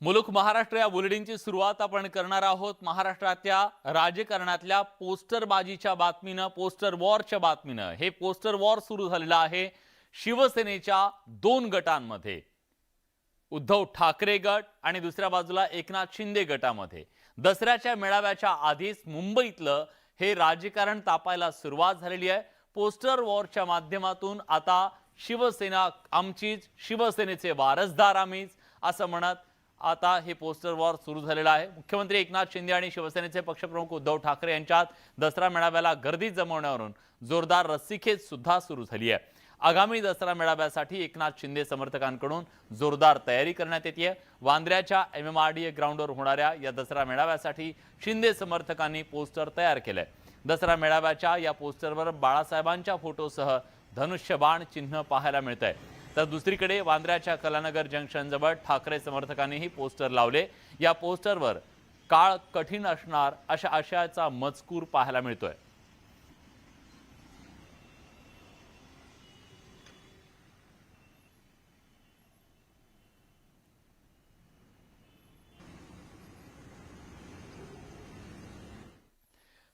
मुलुक महाराष्ट्र या बुलेटिनची सुरुवात आपण करणार आहोत महाराष्ट्रातल्या राजकारणातल्या पोस्टरबाजीच्या बातमीनं, पोस्टर वॉरच्या बातमीनं। हे पोस्टर वॉर सुरू झालेलं आहे शिवसेनेच्या दोन गटांमध्ये, उद्धव ठाकरे गट आणि दुसऱ्या बाजूला एकनाथ शिंदे गटामध्ये। दसऱ्याच्या मेळाव्याच्या आधीच मुंबईतलं हे राजकारण तापायला सुरुवात झालेली आहे। पोस्टर वॉरच्या माध्यमातून आता शिवसेना आमचीच, शिवसेनेचे वारसदार आम्हीच असं म्हणत आता हे पोस्टर वॉर सुरू झालेलं आहे। मुख्यमंत्री एकनाथ शिंदे आणि शिवसेनेचे पक्षप्रमुख उद्धव ठाकरे यांच्यात दसरा मेळाव्याला गर्दी जमवण्यावरून जोरदार रस्सीखेच सुद्धा सुरू झाली आहे। आगामी दसरा मेळाव्यासाठी एकनाथ शिंदे समर्थकांकडून जोरदार तयारी करण्यात येते। वांद्र्याच्या MMRDA ग्राउंडवर होणाऱ्या या दसरा मेळाव्यासाठी शिंदे समर्थकांनी पोस्टर तयार केलंय। दसरा मेळाव्याच्या या पोस्टरवर बाळासाहेबांच्या फोटोसह धनुष्यबाण चिन्ह पाहायला मिळतंय। तर दुसरीकडे वांद्र्याच्या कलानगर जंक्शन जवळ ठाकरे समर्थकांनीही पोस्टर लावले। या पोस्टरवर काळ कठीण असणार अशा आशयाचा मजकूर पाहायला मिळतोय।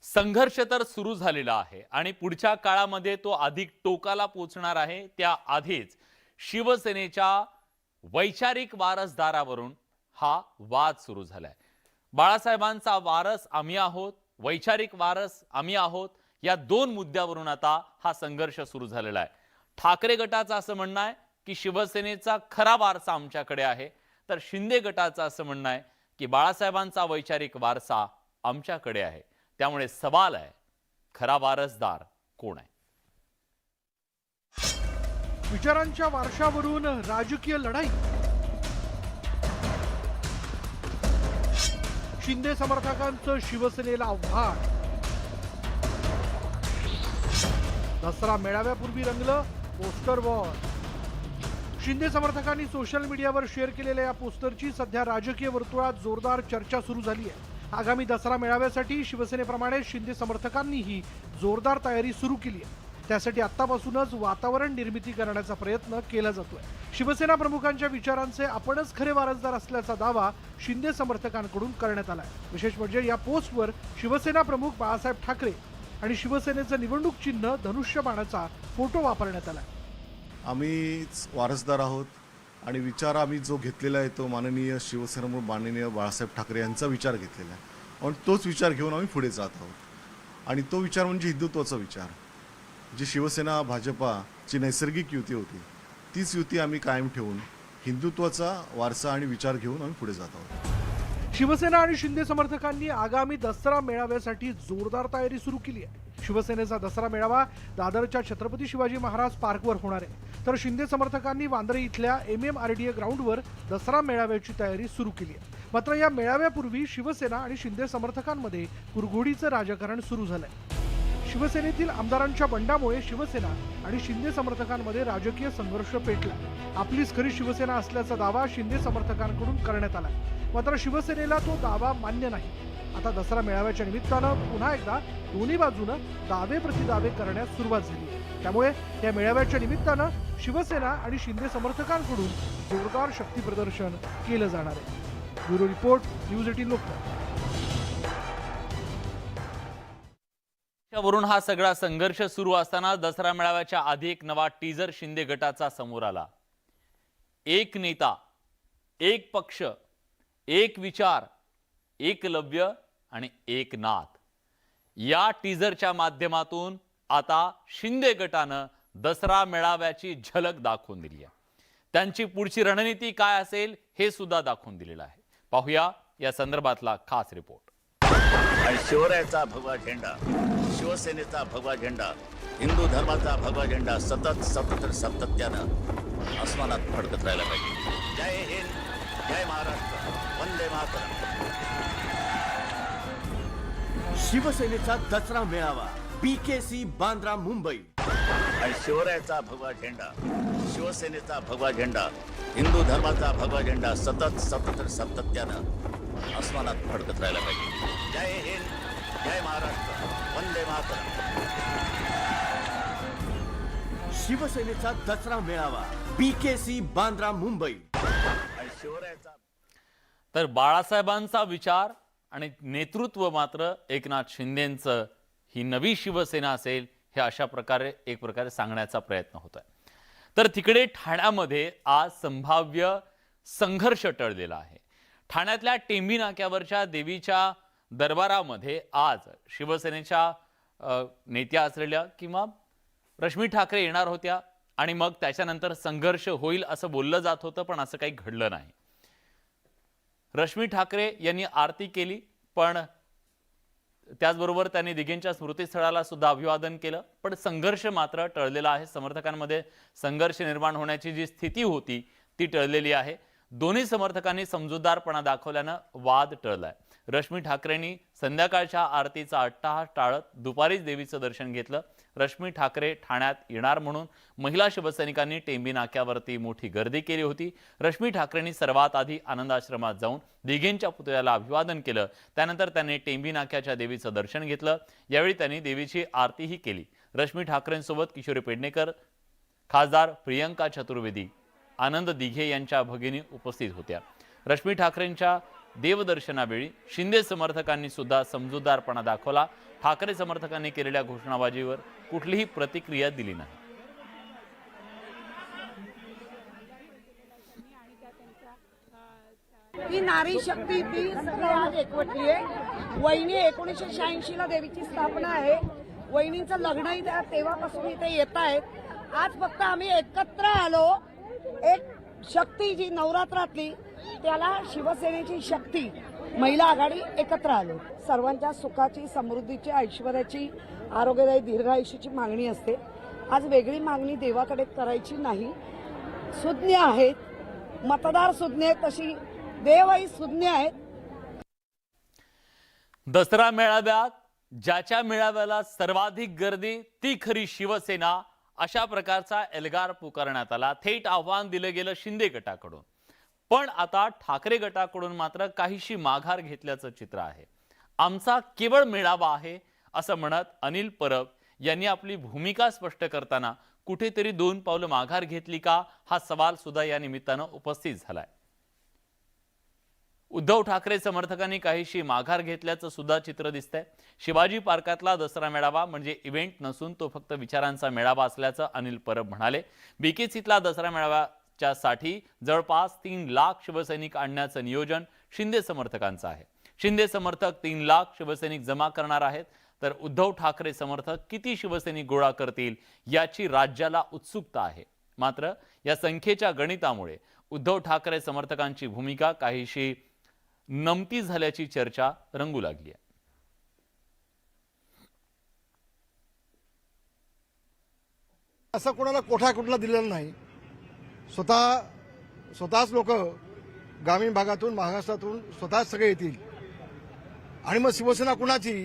संघर्ष तर सुरू झालेला आहे आणि पुढच्या काळामध्ये तो अधिक टोकाला पोहोचणार आहे। त्या आधीच शिवसेनेच्या वैचारिक वारसदारावरून हा वाद सुरू झालाय। बाळासाहेबांचा वारस आम्ही आहोत, वैचारिक वारस आम्ही आहोत, या दोन मुद्द्यावरून आता हा संघर्ष सुरू झालेला आहे। ठाकरे गटाचं असं म्हणणं आहे की शिवसेनेचा खरा वारसा आमच्याकडे आहे, तर शिंदे गटाचं असं म्हणणं आहे की बाळासाहेबांचा वैचारिक वारसा आमच्याकडे आहे। त्यामुळे सवाल आहे, खरा वारसदार कोण आहे? विचारांच्या वारशावरून राजकीय लढाई, शिंदे समर्थकांचं शिवसेनेला आव्हान। दसरा मेळाव्यापूर्वी रंगलं पोस्टर वॉर। शिंदे समर्थकांनी सोशल मीडियावर शेअर केलेल्या या पोस्टरची सध्या राजकीय वर्तुळात जोरदार चर्चा सुरू झाली आहे। आगामी दसरा मेळाव्यासाठी शिवसेनेप्रमाणे शिंदे समर्थकांनीही जोरदार तयारी सुरू केली आहे। त्यासाठी आत्तापासूनच वातावरण निर्मिती करण्याचा प्रयत्न केला जातोय। शिवसेना प्रमुखांच्या विचारांचे आपणच खरे वारसदार असल्याचा दावा शिंदे समर्थकांकडून करण्यात आलाय। विशेष म्हणजे या पोस्टवर शिवसेना प्रमुख बाळासाहेब ठाकरे आणि शिवसेनेचं निवडणूक चिन्ह धनुष्यबाणाचा फोटो वापरण्यात आलाय। आम्हीच वारसदार आहोत आणि विचार आम्ही जो घेतलेला आहे तो माननीय शिवसेना माननीय बाळासाहेब ठाकरे यांचा विचार घेतलेला आहे आणि तोच विचार घेऊन आम्ही पुढे जात आहोत। आणि तो विचार म्हणजे हिंदुत्वाचा विचार, जी शिवसेना भाजपाची नैसर्गिक युती होती तीच युती आम्ही कायम ठेवून हिंदुत्वाचा वारसा आणि विचार घेऊन आम्ही पुढे जात आहोत। शिवसेना आणि शिंदे समर्थकांनी आगामी दसरा मेळाव्यासाठी जोरदार तयारी सुरू केली आहे। शिवसेनेचा दसरा मेळावा दादरच्या छत्रपती शिवाजी महाराज पार्कवर होणार आहे, तर शिंदे समर्थकांनी वांद्रे इथल्या MMRDA ग्राउंडवर दसरा मेळाव्याची तयारी सुरू केली आहे। मात्र या मेळाव्यापूर्वी शिवसेना आणि शिंदे समर्थकांमध्ये कुरघोडीचं राजकारण सुरू झालंय। शिवसेनेतील आमदारांच्या बंडामुळे शिवसेना आणि शिंदे समर्थकांमध्ये राजकीय संघर्ष पेटला। आपलीच खरी शिवसेना असल्याचा दावा शिंदे समर्थकांकडून करण्यात आला, मात्र शिवसेनेला तो दावा मान्य नाही। आता दसरा मेळाव्याच्या निमित्तानं पुन्हा एकदा दोन्ही बाजूनं दावे प्रतिदावे करण्यास सुरुवात झाली आहे। त्यामुळे या मेळाव्याच्या निमित्तानं शिवसेना आणि शिंदे समर्थकांकडून जोरदार शक्ती प्रदर्शन केलं जाणार आहे। Bureau report, news 18 Lokmat. वरून हा सगळा संघर्ष सुरू असताना दसरा मेळाव्याच्या आधी एक नवा टीजर शिंदे गटाचा समोर आला। एक नेता, एक पक्ष, एक विचार, एकलव्य आणि एक नाथ, या टीजरच्या माध्यमातून आता शिंदे गटानं दसरा मेळाव्याची झलक दाखवून दिली आहे। त्यांची पुढची रणनीती काय असेल हे सुद्धा दाखवून दिलेलं आहे। पाहूया या संदर्भातला खास रिपोर्ट। शिवरायाचा भगवा झेंडा, शिवसेनेचा भगवा झेंडा, हिंदू धर्माचा भगवा झेंडा सतत सातत्यानं आसमानात फडकत राहायला पाहिजे। जय हिंद, जय महाराष्ट्र, वंदे मातरम। शिवसेनेचा दसरा मेळावा, BKC बांद्रा मुंबई। शिवरायाचा भगवा झेंडा, शिवसेनेचा भगवा झेंडा, हिंदू धर्माचा भगवा झेंडा सतत सातत्यानं आसमानात फडकत राहायला पाहिजे। जय हिंद, जय महाराष्ट्र, वंदे मातरम। शिवसेनेचा दसरा मेळावा, BKC बांद्रा मुंबई। शिवरायाचा तर बाळासाहेबांचा विचार आणि नेतृत्व मात्र एकनाथ शिंदेंचं ही नवी शिवसेना असेल हे अशा प्रकारे एक प्रकारे सांगण्याचा प्रयत्न होतोय। तर तिकडे ठाण्यामध्ये आज संभाव्य संघर्ष टळलेला आहे। ठाण्यातल्या टेंभी नाक्यावरच्या देवीच्या दरबारामध्ये आज शिवसेनेच्या नेत्या असलेल्या किंवा रश्मी ठाकरे येणार होत्या आणि मग त्याच्यानंतर संघर्ष होईल असं बोललं जात होतं, पण असं काही घडलं नाही। रश्मी ठाकरे यांनी आरती केली, पण त्याचबरोबर त्यांनी दिघेंच्या स्मृतीस्थळाला सुद्धा अभिवादन केलं, पण संघर्ष मात्र टळलेला आहे। समर्थकांमध्ये संघर्ष निर्माण होण्याची जी स्थिती होती ती टळलेली आहे। दोन्ही समर्थकांनी समजूतदारपणा दाखवल्यानं वाद टळलाय। रश्मी ठाकरेंनी संध्याकाळच्या आरतीचा अट्टाहास टाळत दुपारीच देवीचं दर्शन घेतलं। रश्मी ठाकरे ठाण्यात येणार म्हणून महिला शिवसैनिकांनी टेंभी नाक्यावरती मोठी गर्दी केली होती। रश्मी ठाकरेंनी सर्वात आधी आनंद आश्रमात जाऊन दिघेंच्या पुतळ्याला अभिवादन केलं, त्यानंतर त्यांनी टेंभी नाक्याच्या देवीचं दर्शन घेतलं। यावेळी त्यांनी देवीची आरतीही केली। रश्मी ठाकरेंसोबत किशोरी पेडणेकर, खासदार प्रियंका चतुर्वेदी, आनंद दिघे यांच्या भगिनी उपस्थित होत्या। रश्मी ठाकरेंच्या देवदर्शनावेळी शिंदे समर्थकांनी सुद्धा समजूतदारपणा दाखवला। ठाकरे समर्थकांनी केलेल्या घोषणाबाजीवर कुठलीही प्रतिक्रिया दिली नाही। ही नारी शक्ती ती सगळी आज एकवटली आहे। वहिनी 1986 ला देवीची स्थापना आहे। वहिनींचं लग्नही तेव्हापासून इथे येत आहेत। आज फक्त आम्ही एकत्र आलो, एक शक्ती जी नवरात्रातली त्याला शिवसेनेची शक्ती महिला आघाडी एकत्र आलो। सर्वांच्या सुखाची, समृद्धीची, ऐश्वर्याची, आरोग्यदायी दीर्घायुष्याची मागणी असते। आज वेगळी मागणी देवाकडे करायची नाही। सुज्ञ आहेत, मतदार सुज्ञ आहेत, तशी देवही सुज्ञ आहेत। दसरा मेळाव्यात ज्याच्या मेळाव्याला सर्वाधिक गर्दी ती खरी शिवसेना अशा प्रकारचा एल्गार पुकारण्यात आला। थेट आव्हान दिलं गेलं शिंदे गटाकडून, पण आता ठाकरे गटाकडून मात्र काहीशी माघार घेतल्याचं चित्र आहे। आमचा केवळ मेळावा आहे असं म्हणत अनिल परब यांनी आपली भूमिका स्पष्ट करताना कुठेतरी 2 पावलं माघार घेतली का हा सवाल सुद्धा या निमित्तानं उपस्थित झालाय। उद्धव ठाकरे समर्थकांनी काहीशी माघार घेतल्याचं सुद्धा चित्र दिसतंय। शिवाजी पार्कातला दसरा मेळावा म्हणजे इव्हेंट नसून तो फक्त विचारांचा मेळावा असल्याचं अनिल परब म्हणाले। बीकेसीतला दसरा मेळाव्याच्या साठी जवळपास 3 लाख शिवसैनिक आणण्याचं नियोजन शिंदे समर्थकांचं आहे। शिंदे समर्थक 3 लाख शिवसैनिक जमा करणार आहेत, तर उद्धव ठाकरे समर्थक किती शिवसैनिक गोळा करतील याची राज्याला उत्सुकता आहे। मात्र या संख्येच्या गणितामुळे उद्धव ठाकरे समर्थकांची भूमिका काहीशी नमती झाल्याची चर्चा रंगू लागली आहे। असं कोणाला कोठा कुठला दिलेला नाही। स्वतःच लोक ग्रामीण भागातून, महाराष्ट्रातून स्वतःच सगळे येतील आणि मग शिवसेना कुणाची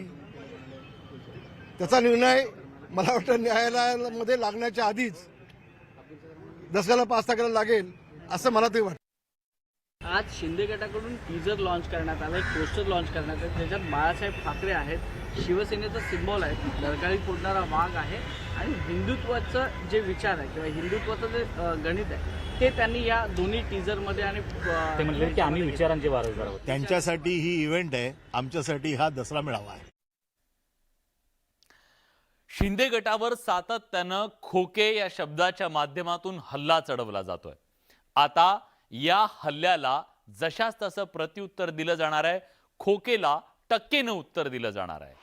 त्याचा निर्णय मला वाटतं न्यायालयामध्ये लागण्याच्या आधीच दसऱ्याला 5 तारखेला लागेल असं मला तरी वाटतं। आज शिंदे गटाकडून टीजर लॉन्च करण्यात आलं, एक पोस्टर लॉन्च करण्यात आलं, त्याच्यात बाळासाहेब ठाकरे आहेत, शिवसेनेचा सिम्बॉल आहे, ललकारी फोडणारा वाघ आहे आणि हिंदुत्वाचं जे विचार आहे किंवा हिंदुत्वाचं जे गणित आहे ते त्यांनी या दोन्ही टीजरमध्ये आणि ते म्हणले की आम्ही विचारांचे वारसदार आहोत। त्यांच्यासाठी ही इव्हेंट आहे, आमच्यासाठी हा दसरा मेळावा आहे। शिंदे गटावर सातत्यानं खोके या शब्दाच्या माध्यमातून हल्ला चढवला जातोय। आता या हल्ल्याला जशास तसं प्रत्युत्तर दिलं जाणार आहे, खोकेला टक्केनं उत्तर दिलं जाणार आहे।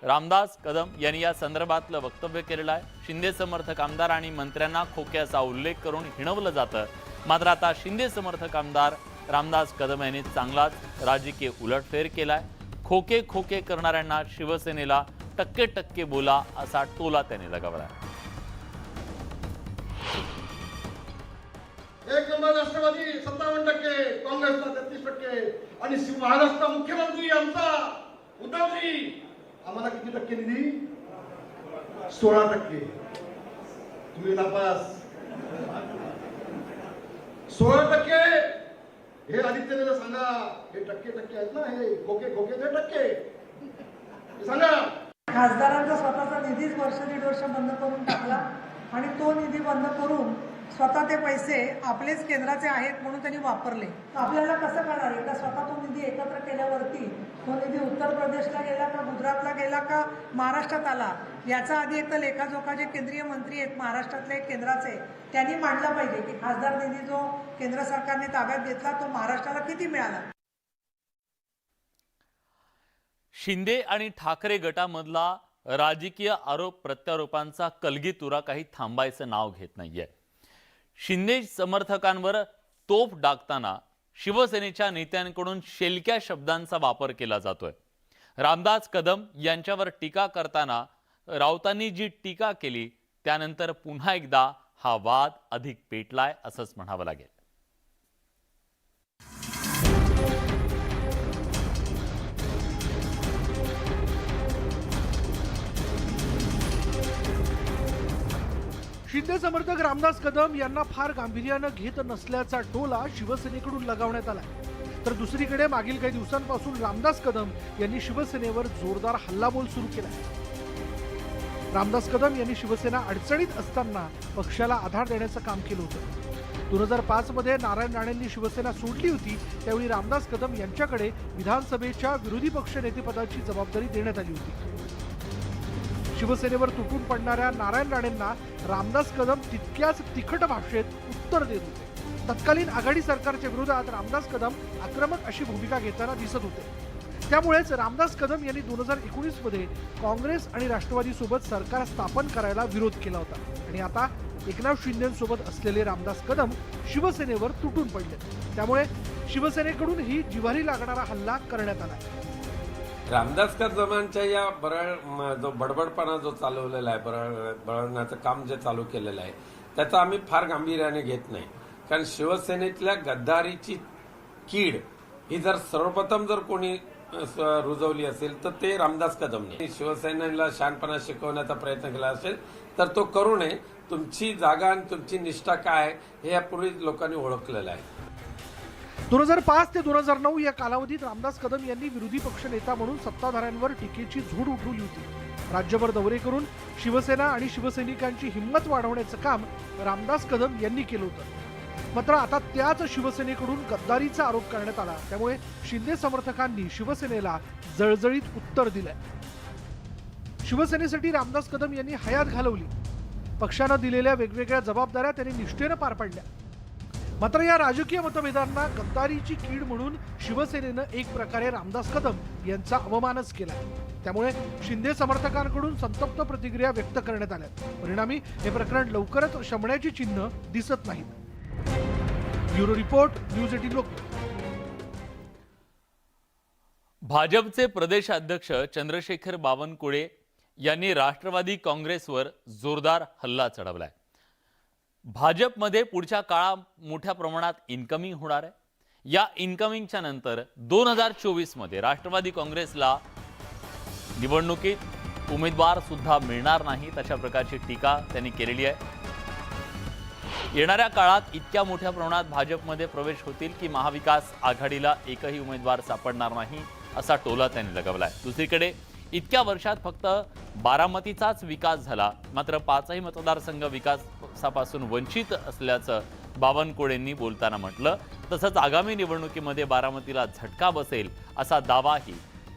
रामदास कदम यांनी या संदर्भातलं वक्तव्य केलेलं आहे। शिंदे समर्थक आमदार आणि मंत्र्यांना खोक्याचा उल्लेख करून हिणवलं जातं, मात्र आता शिंदे समर्थक आमदार रामदास कदम यांनी चांगलाच राजकीय उलटफेर केलाय। खोके खोके करणाऱ्यांना शिवसेनेला टक्के टक्के बोला असा टोला त्यांनी लगावला। 1 नंबर राष्ट्रवादी 57%, काँग्रेसला 33% आणि महाराष्ट्र मुख्यमंत्री आमचा उद्धवजी आम्हाला किती टक्के निधी? 16%। तुम्ही नापास। 16%। हे आदित्यला सांगा, हे टक्के आहेत ना, हे खोके ते टक्के सांगा। खासदारांचा स्वतःचा निधीच वर्ष 1.5 वर्ष बंद करून टाकला आणि तो निधी बंद करून स्वतः ते पैसे आपलेच केंद्राचे आहेत म्हणून त्यांनी वापरले. आपल्याला कसं कळणार आहे का स्वतः तो निधी एकत्र केल्यावरती तो निधी उत्तर प्रदेशला गेला का गुजरातला गेला का महाराष्ट्रात आला याचा आधी एक तर लेखाजोखा जे केंद्रीय मंत्री आहेत महाराष्ट्रातले केंद्राचे त्यांनी मांडला पाहिजे की खासदार निधी जो केंद्र सरकारने ताब्यात घेतला तो महाराष्ट्राला किती मिळाला. शिंदे आणि ठाकरे गटामधला राजकीय आरोप प्रत्यारोपांचा कलगीतुरा काही थांबायचं नाव घेत नाहीये. शिंदे समर्थकांवर तोफ डागताना शिवसेनेच्या नेत्यांकडून शेलक्या शब्दांचा वापर केला जातोय. रामदास कदम यांच्यावर टीका करताना राऊतांनी जी टीका केली त्यानंतर पुन्हा एकदा हा वाद अधिक पेटलाय असंच म्हणावं लागेल. शिंदे समर्थक रामदास कदम यांना फार गांभीर्यानं घेत नसल्याचा टोला शिवसेनेकडून लगावण्यात आला. तर दुसरीकडे मागील काही दिवसांपासून रामदास कदम यांनी शिवसेनेवर जोरदार हल्लाबोल सुरू केला. रामदास कदम यांनी शिवसेना अडचणीत असताना पक्षाला आधार देण्याचं काम केलं होतं. 2005 मध्ये नारायण राणेंनी शिवसेना सोडली होती त्यावेळी रामदास कदम यांच्याकडे विधानसभेच्या विरोधी पक्षनेतेपदाची जबाबदारी देण्यात आली होती. शिवसेनेवर तुटून पडणाऱ्या नारायण राणेंना रामदास कदम तितक्याच तिखट भाषेत उत्तर देत होते. तत्कालीन आघाडी सरकारच्या विरोधात रामदास कदम आक्रमक अशी भूमिका घेताना दिसत होते. त्यामुळेच रामदास कदम यांनी 2019 मध्ये काँग्रेस आणि राष्ट्रवादी सोबत सरकार स्थापन करायला विरोध केला होता आणि आता एकनाथ शिंदेसोबत असलेले रामदास कदम शिवसेनेवर तुटून पडले. त्यामुळे शिवसेनेकडून ही जिव्हारी लागणारा हल्ला करण्यात आला. रामदास कदमांच्या या जो बडबडपणा जो चालवलेला आहे बळवण्याचं काम जे चालू केलेलं आहे त्याचा आम्ही फार गांभीर्याने घेत नाही. कारण शिवसेनेतल्या गद्दारीची कीड ही जर सर्वप्रथम जर कोणी रुजवली असेल तर ते रामदास कदमने. शिवसेनेला शहाणपणा शिकवण्याचा प्रयत्न केला असेल तर तो करू नये. तुमची जागा आणि तुमची निष्ठा काय आहे हे यापूर्वी लोकांनी ओळखलेलं आहे. 2005 ते 2009 या कालावधीत रामदास कदम यांनी विरोधी पक्षनेता म्हणून सत्ताधाऱ्यांवर टीकेची झोड उठवली होती. राज्यभर दौरे करून शिवसेना आणि शिवसैनिकांची हिंमत वाढवण्याचं काम रामदास कदम यांनी केलं होतं. मात्र आता त्याच शिवसेनेकडून गद्दारीचा आरोप करण्यात आला. त्यामुळे शिंदे समर्थकांनी शिवसेनेला जळजळीत उत्तर दिलंय. शिवसेनेसाठी रामदास कदम यांनी हयात घालवली. पक्षानं दिलेल्या वेगवेगळ्या जबाबदाऱ्या त्यांनी निष्ठेनं पार पाडल्या. मात्र या राजकीय मतभेदांना गद्दारीची कीड म्हणून शिवसेनेनं एक प्रकारे रामदास कदम यांचा अवमानच केला. त्यामुळे शिंदे समर्थकांकडून संतप्त प्रतिक्रिया व्यक्त करण्यात आल्या. परिणामी हे प्रकरण लवकरच शमण्याची चिन्ह दिसत नाहीत. Bureau report, news 18 Lokmat. भाजपचे प्रदेशाध्यक्ष चंद्रशेखर बावनकुळे यांनी राष्ट्रवादी काँग्रेसवर जोरदार हल्ला चढवलाय. भाजपमध्ये पुढच्या काळात मोठ्या प्रमाणात इन्कमिंग होणार आहे. या इन्कमिंगच्या नंतर 2024 मध्ये राष्ट्रवादी काँग्रेसला निवडणुकीत उमेदवार सुद्धा मिळणार नाहीत अशा प्रकारची टीका त्यांनी केलेली आहे. येणाऱ्या काळात इतक्या मोठ्या प्रमाणात भाजपमध्ये प्रवेश होतील की महाविकास आघाडीला एकही उमेदवार सापडणार नाही असा टोला त्यांनी लगावलाय. दुसरीकडे इतक्या वर्षात फक्त बारामतीचाच विकास झाला, मात्र 5ही मतदारसंघ विकासापासून वंचित असल्याचं बावनकुळेंनी बोलताना म्हटलं. तसंच आगामी निवडणुकीमध्ये बारामतीला झटका बसेल असा दावाही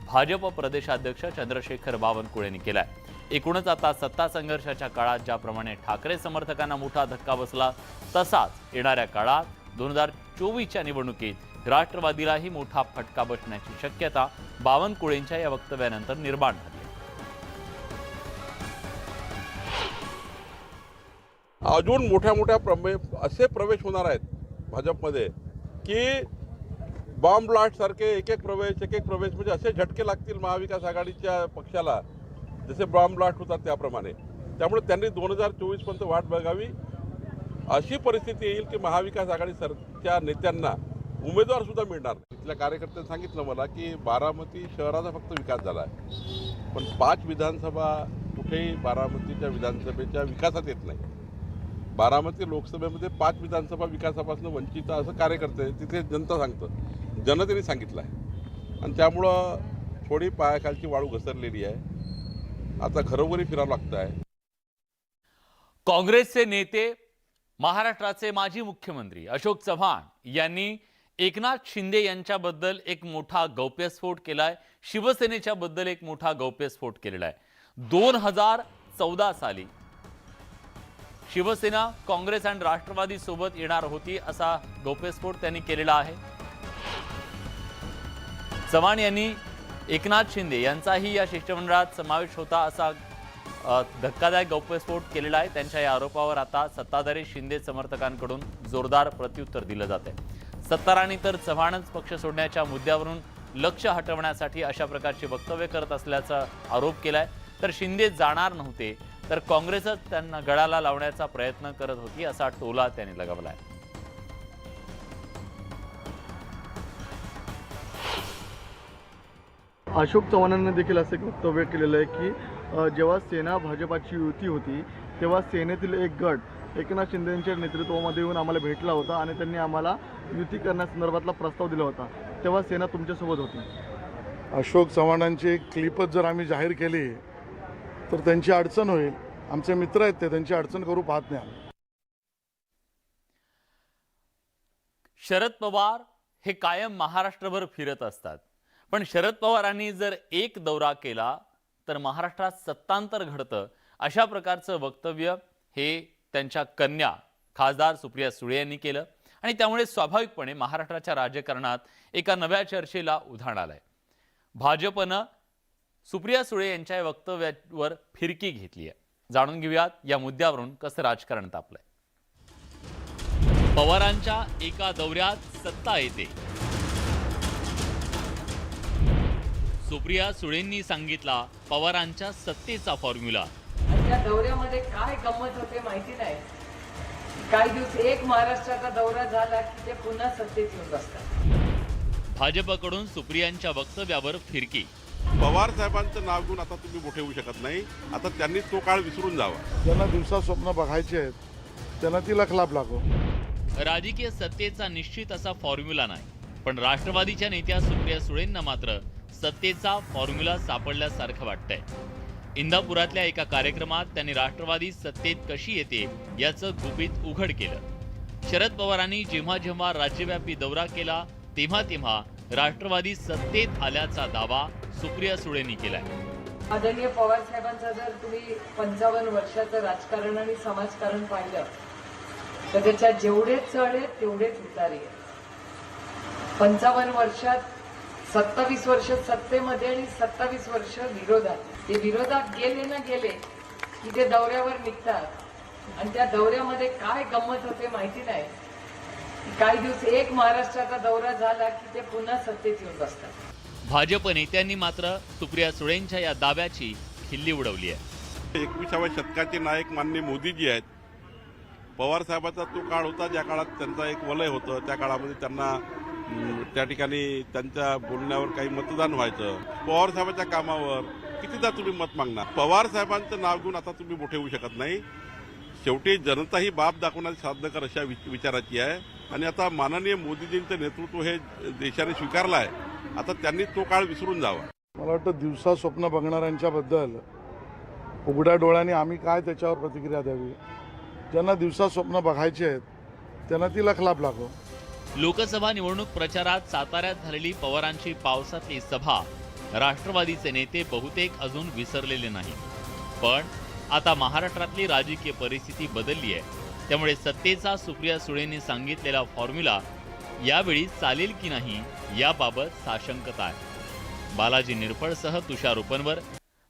भाजप प्रदेशाध्यक्ष चंद्रशेखर बावनकुळेंनी केलाय. एकूणच आता सत्ता संघर्षाच्या काळात ज्याप्रमाणे ठाकरे समर्थकांना मोठा धक्का बसला तसाच येणाऱ्या काळात 2024च्या निवडणुकीत राष्ट्रवादीलाही मोठा फटका बसण्याची शक्यता बावनकुळेंच्या या वक्तव्यानंतर निर्माण झाली. अजून मोठ्या मोठ्या असे प्रवेश होणार आहेत भाजपमध्ये की बॉम्ब ब्लास्ट सारखे एक एक प्रवेश म्हणजे असे झटके लागतील महाविकास आघाडीच्या पक्षाला जसे बॉम्ब ब्लास्ट होतात त्याप्रमाणे. त्यामुळे त्यांनी 2024 पर्यंत वाट बघावी. अशी परिस्थिती येईल की महाविकास आघाडी सरकारच्या नेत्यांना उमेदवार सुद्धा मिळणार नाही. इथल्या कार्यकर्त्यांनी सांगितलं मला की बारामती शहराचा फक्त विकास झाला आहे, पण 5 विधानसभा कुठेही बारामतीच्या विधानसभेच्या विकासात येत नाही. बारामती लोकसभेमध्ये 5 विधानसभा विकासापासून वंचित असं कार्यकर्ते तिथे जनता सांगतं, जनतेने सांगितलं आहे. आणि त्यामुळं थोडी पायाखालची वाळू घसरलेली आहे. आता घरोघरी फिरावं लागतं आहे. काँग्रेसचे नेते महाराष्ट्राचे माजी मुख्यमंत्री अशोक चव्हाण यांनी एकनाथ शिंदे यांच्याबद्दल एक मोठा गौप्यस्फोट केलाय. शिवसेनेच्या बद्दल एक मोठा गौप्यस्फोट केलेला आहे. 2014 साली शिवसेना काँग्रेस आणि राष्ट्रवादी सोबत येणार होती असा गौप्यस्फोट त्यांनी केलेला आहे. चव्हाण यांनी एकनाथ शिंदे यांचाही या शिष्टमंडळात समावेश होता असा धक्कादायक गौप्यस्फोट केलेला आहे. त्यांच्या या आरोपावर आता सत्ताधारी शिंदे समर्थकांकडून जोरदार प्रत्युत्तर दिलं जात आहे. सत्तारांनी तर चव्हाणच पक्ष सोडण्याच्या मुद्द्यावरून लक्ष हटवण्यासाठी अशा प्रकारची वक्तव्य करत असल्याचा आरोप केलाय. तर शिंदे जाणार नव्हते तर काँग्रेसच त्यांना गळाला लावण्याचा प्रयत्न करत होती असा टोला त्यांनी लगावलाय. अशोक चव्हाणांनी देखील असं एक वक्तव्य केलेलं आहे की जेव्हा सेना भाजपाची युती होती तेव्हा सेनेतील एक गट एकनाथ शिंदेंच्या नेतृत्वामध्ये येऊन आम्हाला भेटला होता आणि त्यांनी आम्हाला युती करण्यासंदर्भातला प्रस्ताव दिला होता. तेव्हा सेना तुमच्यासोबत होती. अशोक चव्हाणांची एक क्लिपच जर आम्ही जाहीर केली तर त्यांची अडचण होईल. आमचे मित्र आहेत ते त्यांची अडचण करू पाहत नाही. शरद पवार हे कायम महाराष्ट्रभर फिरत असतात. पण शरद पवारांनी जर एक दौरा केला तर महाराष्ट्रात सत्तांतर घडतं अशा प्रकारचं वक्तव्य हे त्यांच्या कन्या खासदार सुप्रिया सुळे यांनी केलं आणि त्यामुळे स्वाभाविकपणे महाराष्ट्राच्या राजकारणात एका नव्या चर्चेला उधाण आलंय. भाजपनं सुप्रिया सुळे यांच्या या वक्तव्यावर फिरकी घेतली आहे. जाणून घेऊयात या मुद्द्यावरून कसं राजकारण तापलंय. पवारांच्या एका दौऱ्यात सत्ता येते. सुप्रिया सुळेंनी सांगितला पवारांच्या सत्तेचा फॉर्म्युला. त्या दौऱ्यामध्ये काय गंमत होते माहिती नाही. काही दिवस एक महाराष्ट्राचा दौरा झाला की ते पुन्हा सत्तेत येऊन बसतात. भाजपकडून सुप्रियांच्या वक्तव्यावर फिरकी. पवार साहेबांचं नाव घेऊन आता तुम्ही मोठे होऊ शकत नाही. आता त्यांनी तो काळ विसरून जावा. ज्यांना दिवसा स्वप्न बघायचे आहेत त्यांना तिलक लाभ लागो. राजकीय सत्तेचा निश्चित असा फॉर्म्युला नाही. पण राष्ट्रवादीच्या नेत्या सुप्रिया सुळेंना मात्र सत्तेचा फॉर्म्युला सापडल्यासारखं वाटतंय. इंदापुरातल्या एका कार्यक्रमात त्यांनी राष्ट्रवादी सत्तेत कशी येते याचं गुपित उघड केलं. शरद पवारांनी जेव्हा जेव्हा राज्यव्यापी दौरा केला तेव्हा तेव्हा राष्ट्रवादी सत्तेत आल्याचा दावा सुप्रिया सुळेंनी केलाय. आदरणीय पवार साहेबांचं जर तुम्ही 55 वर्षाचं राजकारण आणि समाजकारण पाहिलं तर त्याच्यात जेवढे चढ आहेत तेवढेच उतार आहेत. 55 वर्षात 27 वर्ष सत्तेमध्ये आणि 27 वर्ष विरोधात. ते विरोधात गेले ना गेले की ते दौऱ्यावर निघतात आणि त्या दौऱ्यामध्ये काय गंमत होते माहिती नाही. काही दिवस एक महाराष्ट्राचा दौरा झाला की ते पुन्हा सत्तेत येऊन बसतात. भाजप नेत्यांनी मात्र सुप्रिया सुळेंच्या या दाव्याची खिल्ली उडवली आहे. 21व्या शतकाचे नायक माननीय मोदीजी आहेत. पवार साहेबाचा तो काळ होता ज्या काळात त्यांचा एक वलय होतं. त्या काळामध्ये त्यांना त्या ठिकाणी त्यांच्या बोलण्यावर काही मतदान व्हायचं. पवार साहेबांच्या कामावर कितीदा तुम्ही मत मागणार. पवार साहेबांचं नाव घेऊन आता तुम्ही मोठे होऊ शकत नाही. शेवटी जनता ही बाप दाखवण्याची साधकर अशा विचाराची आहे आणि आता माननीय मोदीजींचं नेतृत्व हे देशाने स्वीकारलं आहे. आता त्यांनी तो काळ विसरून जावा. मला वाटतं दिवसा स्वप्न बघणाऱ्यांच्याबद्दल उघड्या डोळ्यांनी आम्ही काय त्याच्यावर प्रतिक्रिया द्यावी. ज्यांना दिवसा स्वप्न बघायचे आहेत त्यांना तिलक लाभ लागो. लोकसभा निवडणूक प्रचारात साताऱ्यात झालेली पवारांची पावसातली सभा राष्ट्रवादीचे नेते बहुतेक अजून विसरलेले नाही. पण आता महाराष्ट्रातली राजकीय परिस्थिती बदलली आहे. त्यामुळे सत्तेचा सुप्रिया सुळेंनी सांगितलेला फॉर्म्युला यावेळी चालेल की नाही याबाबत साशंकता आहे. बालाजी निरफळसह तुषार उपनवर.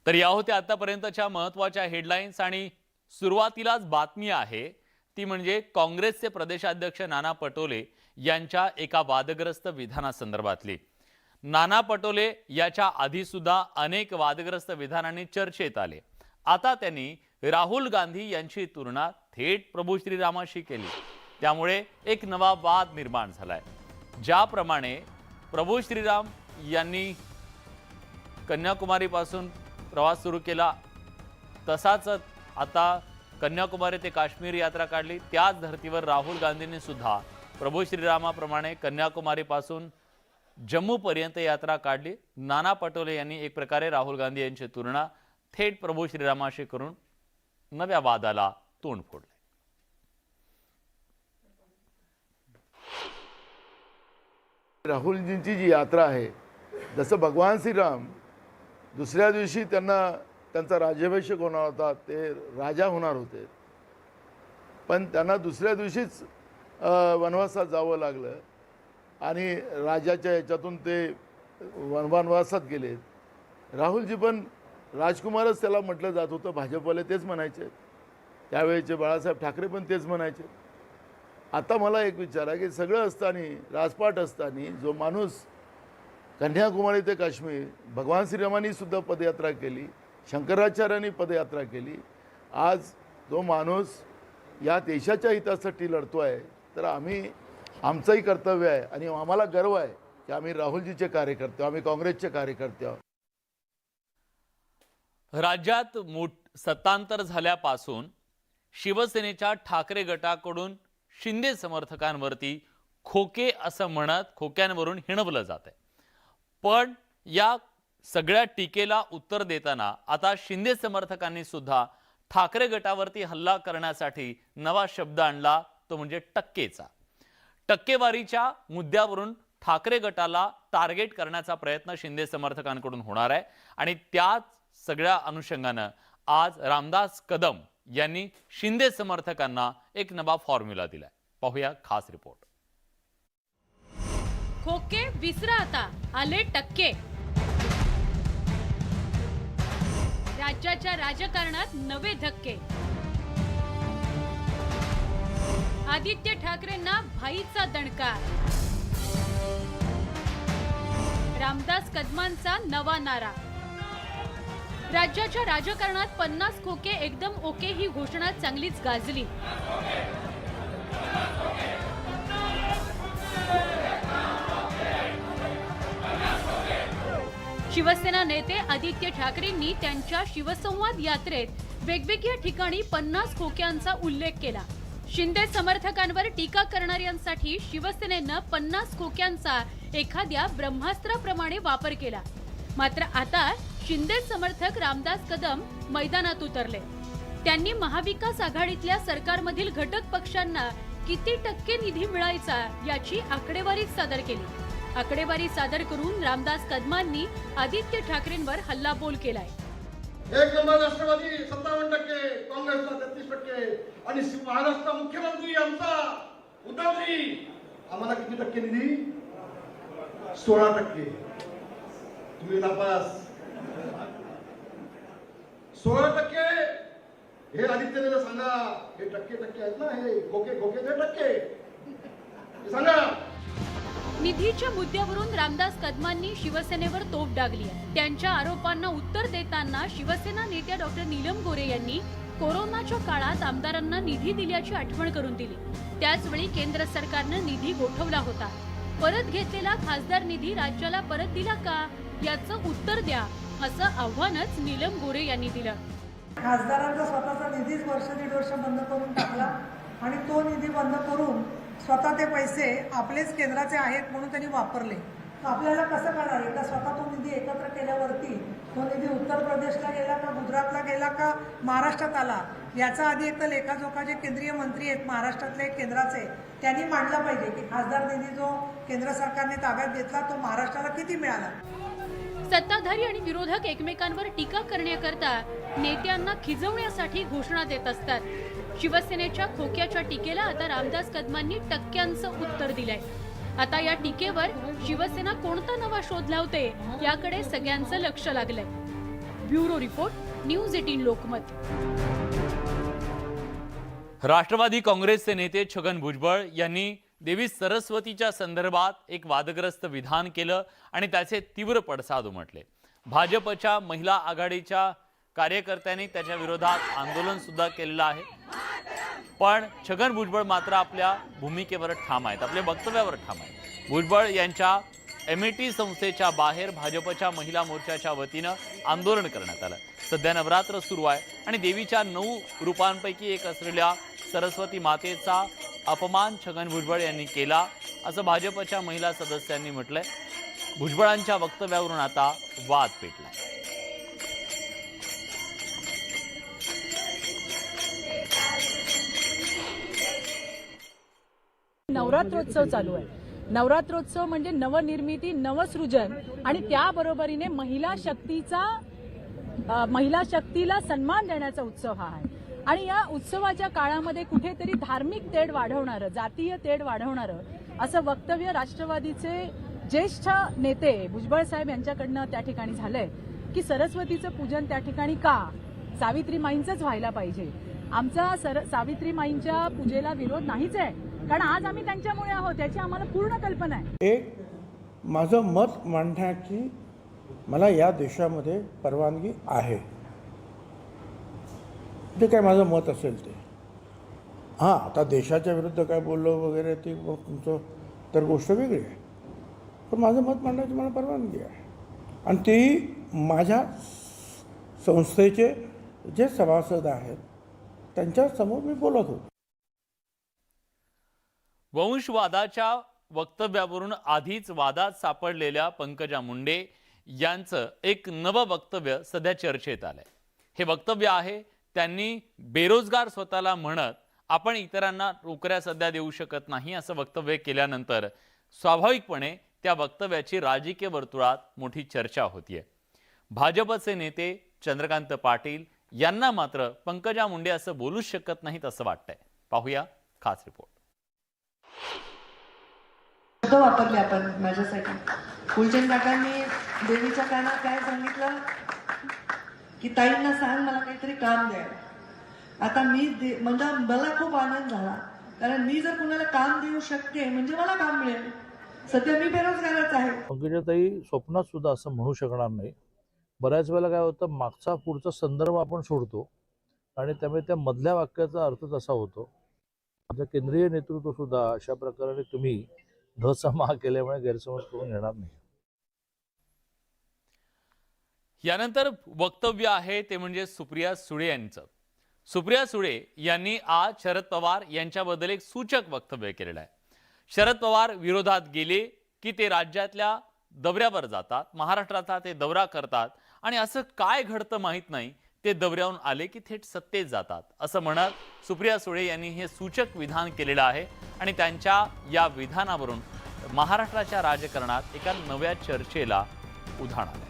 तर या होत्या आतापर्यंतच्या महत्त्वाच्या हेडलाईन्स आणि सुरुवातीलाच बातमी आहे ती म्हणजे काँग्रेसचे प्रदेशाध्यक्ष नाना पटोले यांच्या एका वादग्रस्त विधानासंदर्भातली. नाना पटोले याच्या आधी सुद्धा अनेक वादग्रस्त विधानांनी चर्चेत आले. आता त्यांनी राहुल गांधी यांची तुलना थेट प्रभू श्रीरामाशी केली. त्यामुळे एक नवा वाद निर्माण झालाय. ज्याप्रमाणे प्रभू श्रीराम यांनी कन्याकुमारीपासून प्रवास सुरू केला तसाच आता कन्याकुमारी ते काश्मीर यात्रा काढली. त्याच धर्तीवर राहुल गांधींनी सुद्धा प्रभू श्रीरामाप्रमाणे कन्याकुमारीपासून जम्मूपर्यंत यात्रा काढली. नाना पटोले यांनी एक प्रकारे राहुल गांधी यांची तुलना थेट प्रभू श्रीरामाशी करून नव्या वादाला तोंड फोडले. राहुलजींची जी यात्रा आहे, जसं भगवान श्रीराम दुसऱ्या दिवशी त्यांचा राज्याभिषेक होणार होता, ते राजा होणार होते, पण त्यांना दुसऱ्या दिवशीच वनवासात जावं लागलं आणि राजाच्या याच्यातून ते वनवासात गेले. राहुलजी पण राजकुमारच त्याला म्हटलं जात होतं, भाजपवाले तेच म्हणायचे, त्यावेळेचे बाळासाहेब ठाकरे पण तेच म्हणायचे. आता मला एक विचार आहे की सगळं असताना, राजपाट असताना जो माणूस कन्याकुमारी ते काश्मीर, भगवान श्रीरामांनी सुद्धा पदयात्रा केली, शंकराचार्यांनी पदयात्रा केली, आज जो माणूस या देशाच्या हितासाठी लढतो आहे, तर आमचंही कर्तव्य आहे आणि आम्हाला गर्व आहे की आम्ही राहुलजीचे कार्यकर्ते, आम्ही काँग्रेसचे कार्यकर्ते आहोत. राज्यात सत्तांतर झाल्यापासून शिवसेनेच्या ठाकरे गटाकडून शिंदे समर्थकांवरती खोके असं म्हणत खोक्यांवरून हिणवलं जात आहे. पण या सगळ्या टीकेला उत्तर देताना आता शिंदे समर्थकांनी सुद्धा ठाकरे गटावरती हल्ला करण्यासाठी नवा शब्द आणला, तो म्हणजे टक्केचा. टक्केवारीच्या मुद्द्यावरून ठाकरे गटाला टार्गेट करण्याचा प्रयत्न शिंदे समर्थकांकडून होणार आहे आणि त्याच सगळ्या अनुषंगानं आज रामदास कदम यांनी शिंदे समर्थकांना एक नवा फॉर्म्युला दिलाय. पाहूया खास रिपोर्ट. खोके विसरा, आता आले टक्के. राज्याच्या राजकारणात नवे धक्के. आदित्य ठाकरेंना भाईचा दणका. रामदास कदमांचा नवा नारा. राज्याच्या राजकारणात 50 खोके एकदम ओके ही घोषणा चांगलीच गाजली. शिवसेना नेते आदित्य ठाकरेंनी त्यांच्या शिवसंवाद यात्रेत वेगवेगळ्या ठिकाणी 50 खोक्यांचा उल्लेख केला. शिंदे समर्थकांवर टीका करणाऱ्यांसाठी शिवसेनेनं 50 खोक्यांचा एखाद्या ब्रह्मास्त्राप्रमाणे वापर केला. मात्र आता शिंदे समर्थक रामदास कदम मैदानात उतरले. त्यांनी महाविकास आघाडीतल्या सरकारमधील घटक पक्षांना किती टक्के निधी मिळायचा याची आकडेवारी सादर केली. आकडेवारी सादर करून रामदास कदमांनी आदित्य ठाकरेंवर हल्लाबोल केलाय. एक नंबर राष्ट्रवादी 57%, काँग्रेसला 33% आणि महाराष्ट्र मुख्यमंत्री आमचा उद्धवजी, आम्हाला किती टक्के निधी? 16%. तुम्ही नापास. 16%. हे आदित्यला सांगा, हे टक्के आहेत ना, हे खोके ते टक्के सांगा. निधीच्या मुद्द्यावरून रामदास कदमांनी शिवसेनेवर तोफ डागली. त्यांच्या आरोपांना उत्तर देताना शिवसेना नेत्या डॉक्टर नीलम गोरे यांनी कोरोनाच्या काळात आमदारांना निधी दिल्याची आठवण करून दिली. त्याचवेळी केंद्र सरकारनं निधी गोठवला होता. परत घेतलेला खासदार निधी राज्याला परत दिला का याचं उत्तर द्या, असं आव्हानच नीलम गोरे यांनी दिलं. खासदारांचा स्वतःचा निधीच वर्ष दीड वर्ष बंद करून टाकला आणि तो निधी बंद करून स्वतः ते पैसे आपलेच केंद्राचे आहेत म्हणून त्यांनी वापरले. आपल्याला कसं कळणार आहे का स्वतः तो निधी एकत्र केल्यावरती तो निधी उत्तर प्रदेशला गेला का, गुजरातला गेला का, महाराष्ट्रात आला, याचा आधी एक तर लेखाजोखा जे केंद्रीय मंत्री आहेत महाराष्ट्रातले केंद्राचे त्यांनी मांडला पाहिजे की खासदार निधी जो केंद्र सरकारने ताब्यात घेतला तो महाराष्ट्राला किती मिळाला. सत्ताधारी आणि विरोधक एकमेकांवर टीका करण्याकरता नेत्यांना खिजवण्यासाठी घोषणा देत असतात. शिवसेनेच्या खोक्याच्या टीकेला आता रामदास कदमांनी टक्क्यांचं उत्तर दिलंय. आता या टीकेवर शिवसेना कोणता नवा शोध लावते याकडे सगळ्यांचं लक्ष लागलंय. Bureau report, news 18 Lokmat. Rashtrawadi काँग्रेसचे नेते छगन भुजबळ यांनी देवी सरस्वतीच्या संदर्भात एक वादग्रस्त विधान केलं आणि त्याचे तीव्र पडसाद उमटले. भाजपच्या महिला आघाडीच्या कार्यकर्त्यांनी त्याच्या विरोधात आंदोलन सुद्धा केलेलं आहे. पण छगन भुजबळ मात्र आपल्या भूमिकेवर ठाम आहेत, आपल्या वक्तव्यावर ठाम आहेत. भुजबळ यांच्या एमएटी संस्थेच्या बाहेर भाजपच्या महिला मोर्चाच्या वतीनं आंदोलन करण्यात आलं. सध्या नवरात्र सुरू आहे आणि देवीच्या 9 रूपांपैकी एक असलेल्या सरस्वती मातेचा अपमान छगन भुजबळ यांनी केला, असं भाजपच्या महिला सदस्यांनी म्हटलंय. भुजबळांच्या वक्तव्यावरून आता वाद पेटलाय. नवरात्रोत्सव चालू आहे. नवरात्रोत्सव म्हणजे नवनिर्मिती, नवसृजन आणि त्याबरोबरीने महिला शक्तीला सन्मान देण्याचा उत्सव हा आहे. आणि या उत्सवाच्या काळामध्ये कुठेतरी धार्मिक तेढ वाढवणारं, जातीय तेढ वाढवणारं असं वक्तव्य राष्ट्रवादीचे ज्येष्ठ नेते भुजबळ साहेब यांच्याकडनं त्या ठिकाणी झालंय की सरस्वतीचं पूजन त्या ठिकाणी का सावित्रीमाईंचंच व्हायला पाहिजे. आमचा सावित्रीमाईंच्या पूजेला विरोध नाहीच आहे, कारण आज आम्ही त्यांच्यामुळे आहोत याची आम्हाला पूर्ण कल्पना आहे. एक माझं मत मांडण्याची मला या देशामध्ये परवानगी आहे, ते काय माझं मत असेल ते. हां, आता देशाच्या विरुद्ध काय बोललो वगैरे ते तुमचं तर गोष्ट वेगळी आहे, पण माझं मत मांडण्याची मला परवानगी आहे. आणि ती माझ्या संस्थेचे जे सभासद आहेत त्यांच्यासमोर मी बोलत होतो. वंशवादाच्या वक्तव्यावरून आधीच वादात सापडलेल्या पंकजा मुंडे यांचं एक नवं वक्तव्य सध्या चर्चेत आलंय. हे वक्तव्य आहे त्यांनी बेरोजगार स्वतःला म्हणत आपण इतरांना नोकऱ्या सध्या देऊ शकत नाही असं वक्तव्य केल्यानंतर स्वाभाविकपणे त्या वक्तव्याची राजकीय वर्तुळात मोठी चर्चा होतीये. भाजपचे नेते चंद्रकांत पाटील यांना मात्र पंकजा मुंडे असं बोलूच शकत नाहीत असं वाटतंय. पाहूया खास रिपोर्ट. वापरले आपण माझ्यासाठी. फुलचंद काकांनी देवीच्या कानात काय सांगितलं की ताईंना सांग मला काहीतरी काम द्या. आता म्हणजे मला खूप आनंद झाला, कारण मी जर कुणाला काम देऊ शकते म्हणजे मला काम मिळेल. सध्या मी बेरोजगारच आहे. पंकजाताई स्वप्नात सुद्धा असं म्हणू शकणार नाही. बऱ्याच वेळेला काय होतं, मागचा पुढचा संदर्भ आपण सोडतो आणि त्यामुळे त्या मधल्या वाक्याचा अर्थ तसा होतो. आता केंद्रीय नेतृत्व सुद्धा अशा प्रकारे तुम्ही धसमा केल्यामुळे गैरसमज करून घेणार नाही. यानंतर वक्तव्य आहे ते म्हणजे सुप्रिया सुळे यांचं. सुप्रिया सुळे यांनी आज शरद पवार यांच्याबद्दल एक सूचक वक्तव्य केलेलं आहे. शरद पवार विरोधात गेले की ते राज्यातल्या दौऱ्यावर जातात, महाराष्ट्राचा ते दौरा करतात आणि असं काय घडतं माहीत नाही, ते दौऱ्यावरून आले की थेट सत्तेत जातात असं म्हणत सुप्रिया सुळे यांनी हे सूचक विधान केलेलं आहे. आणि त्यांच्या या विधानावरून महाराष्ट्राच्या राजकारणात एका नव्या चर्चेला उधाण आलं.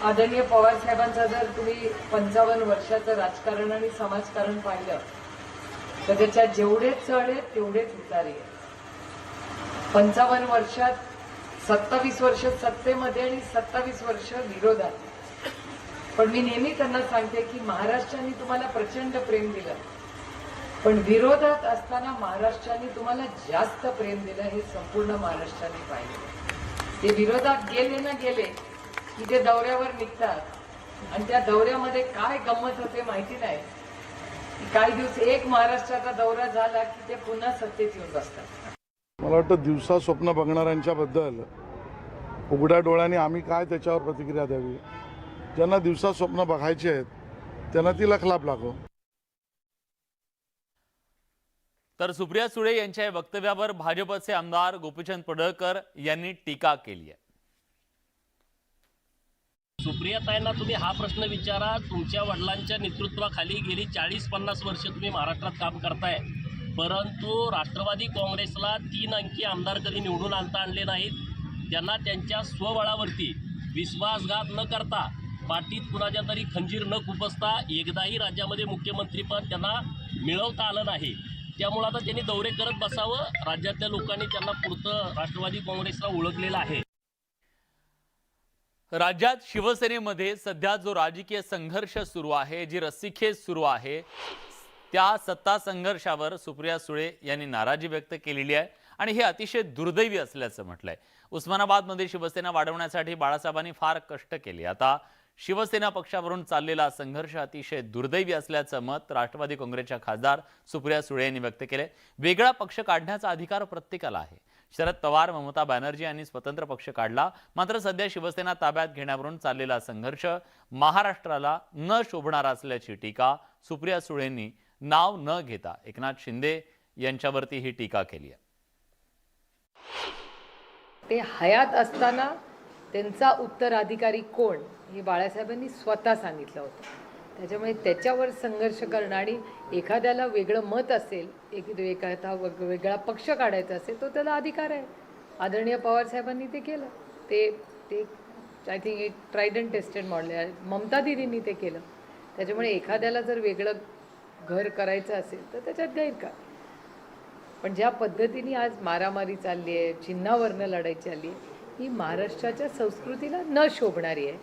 आदरणीय पवार साहेबांचं जर तुम्ही 55 वर्षाचं राजकारण आणि समाजकारण पाहिलं तर त्याच्यात जेवढेच चढ आहेत तेवढेच उतार आहेत. 55 वर्षात 27 वर्ष सत्तेमध्ये आणि 27 वर्ष विरोधात. पण मी नेहमी त्यांना सांगते की महाराष्ट्राने तुम्हाला प्रचंड प्रेम दिलं, पण विरोधात असताना महाराष्ट्राने तुम्हाला जास्त प्रेम दिलं हे संपूर्ण महाराष्ट्राने पाहिलं. ते विरोधात गेले ना गेले की ते दौऱ्यावर निघतात आणि त्या दौऱ्यामध्ये काय गंमत होते माहिती नाही. काही दिवस एक महाराष्ट्राचा दौरा झाला की ते पुन्हा सत्तेत येऊन बसतात. मला वाटतं दिवसा स्वप्न बघणाऱ्यांच्या बद्दल उघड्या डोळ्याने आम्ही काय त्याच्यावर प्रतिक्रिया द्यावी. ज्यांना दिवसा स्वप्न बघायचे आहेत त्यांना ती लखलाप लागो. तर सुप्रिया सुळे यांच्या या वक्तव्यावर भाजपचे आमदार गोपीचंद पडळकर यांनी टीका केली आहे. सुप्रियाताईंना तुम्ही हा प्रश्न विचारा, तुमच्या वडिलांच्या नेतृत्वाखाली गेली 40-50 वर्ष तुम्ही महाराष्ट्रात काम करताय, परंतु राष्ट्रवादी काँग्रेसला 3 अंकी आमदार कधी निवडून आणले नाहीत. त्यांना त्यांच्या स्वबळावरती विश्वासघात न करता, पाठीत कुणाच्या तरी खंजीर न खुपसता एकदाही राज्यामध्ये मुख्यमंत्रीपद त्यांना मिळवता आलं नाही. त्यामुळे आता त्यांनी दौरे करत बसावं. राज्यातल्या लोकांनी त्यांना पुढचं राष्ट्रवादी काँग्रेसला ओळखलेलं आहे. राज्यात शिवसेनेमध्ये सध्या जो राजकीय संघर्ष सुरू आहे, जी रस्सीखेच सुरू आहे, त्या सत्ता संघर्षावर सुप्रिया सुळे यांनी नाराजी व्यक्त केलेली आहे आणि हे अतिशय दुर्दैवी असल्याचं म्हटलंय. उस्मानाबादमध्ये शिवसेना वाढवण्यासाठी बाळासाहेबांनी फार कष्ट केले. आता शिवसेना पक्षावरून चाललेला संघर्ष अतिशय दुर्दैवी असल्याचं मत राष्ट्रवादी काँग्रेसच्या खासदार सुप्रिया सुळे यांनी व्यक्त केले. वेगळा पक्ष काढण्याचा अधिकार प्रत्येकाला आहे. शरद पवार, ममता बॅनर्जी यांनी स्वतंत्र पक्ष काढला, मात्र सध्या शिवसेना ताब्यात घेण्यावरून चाललेला संघर्ष महाराष्ट्राला न शोभणारा असल्याची टीका सुप्रिया सुळेंनी नाव न घेता एकनाथ शिंदे यांच्यावरती ही टीका केली आहे. ते हयात असताना त्यांचा उत्तराधिकारी कोण हे बाळासाहेबांनी स्वतः सांगितलं होतं. त्याच्यामुळे त्याच्यावर संघर्ष करणं आणि एखाद्याला वेगळं मत असेल, एखादा वेगळा पक्ष काढायचा असेल तो त्याला अधिकार आहे. आदरणीय पवार साहेबांनी ते केलं. ते आय थिंक एक ट्राईड अँड टेस्टेड मॉडेल आहे. ममता दिदींनी ते केलं. त्याच्यामुळे एखाद्याला जर वेगळं घर करायचं असेल तर त्याच्यात गैर काय. पण ज्या पद्धतीने आज मारामारी चालली आहे, चिन्हावरनं लढाई चालली आहे, ही महाराष्ट्राच्या संस्कृतीला न शोभणारी आहे.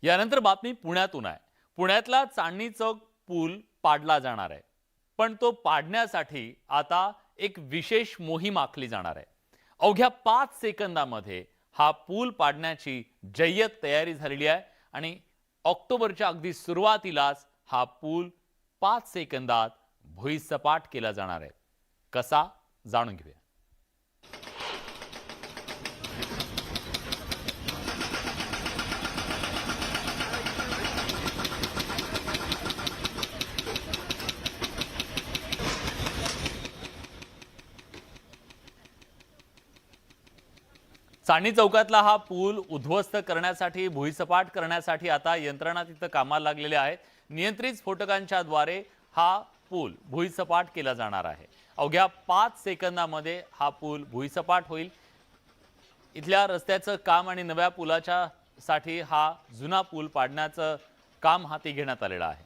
यानंतर बातमी पुण्यातून आहे. पुण्यातला चांदणी चौक पूल पाडला जाणार आहे, पण तो पाडण्यासाठी आता एक विशेष मोहीम आखली जाणार आहे. अवघ्या 5 सेकंदामध्ये हा पूल पाडण्याची जय्यत तयारी झालेली आहे आणि ऑक्टोबरच्या अगदी सुरुवातीलाच हा पूल 5 सेकंदात भुईसपाट केला जाणार आहे. कसा जाणून घेऊया. चांदणी चौकातला हा पूल उद्ध्वस्त करण्यासाठी, भुईसपाट करण्यासाठी आता यंत्रणा तिथं कामाला लागलेल्या आहेत. नियंत्रित स्फोटकांच्या द्वारे हा पूल भुईसपाट केला जाणार आहे. अवघ्या 5 सेकंदामध्ये हा पूल भुईसपाट होईल. इथल्या रस्त्याचं काम आणि नव्या पुलाच्या साठी हा जुना पूल पाडण्याचं काम हाती घेण्यात आलेलं आहे.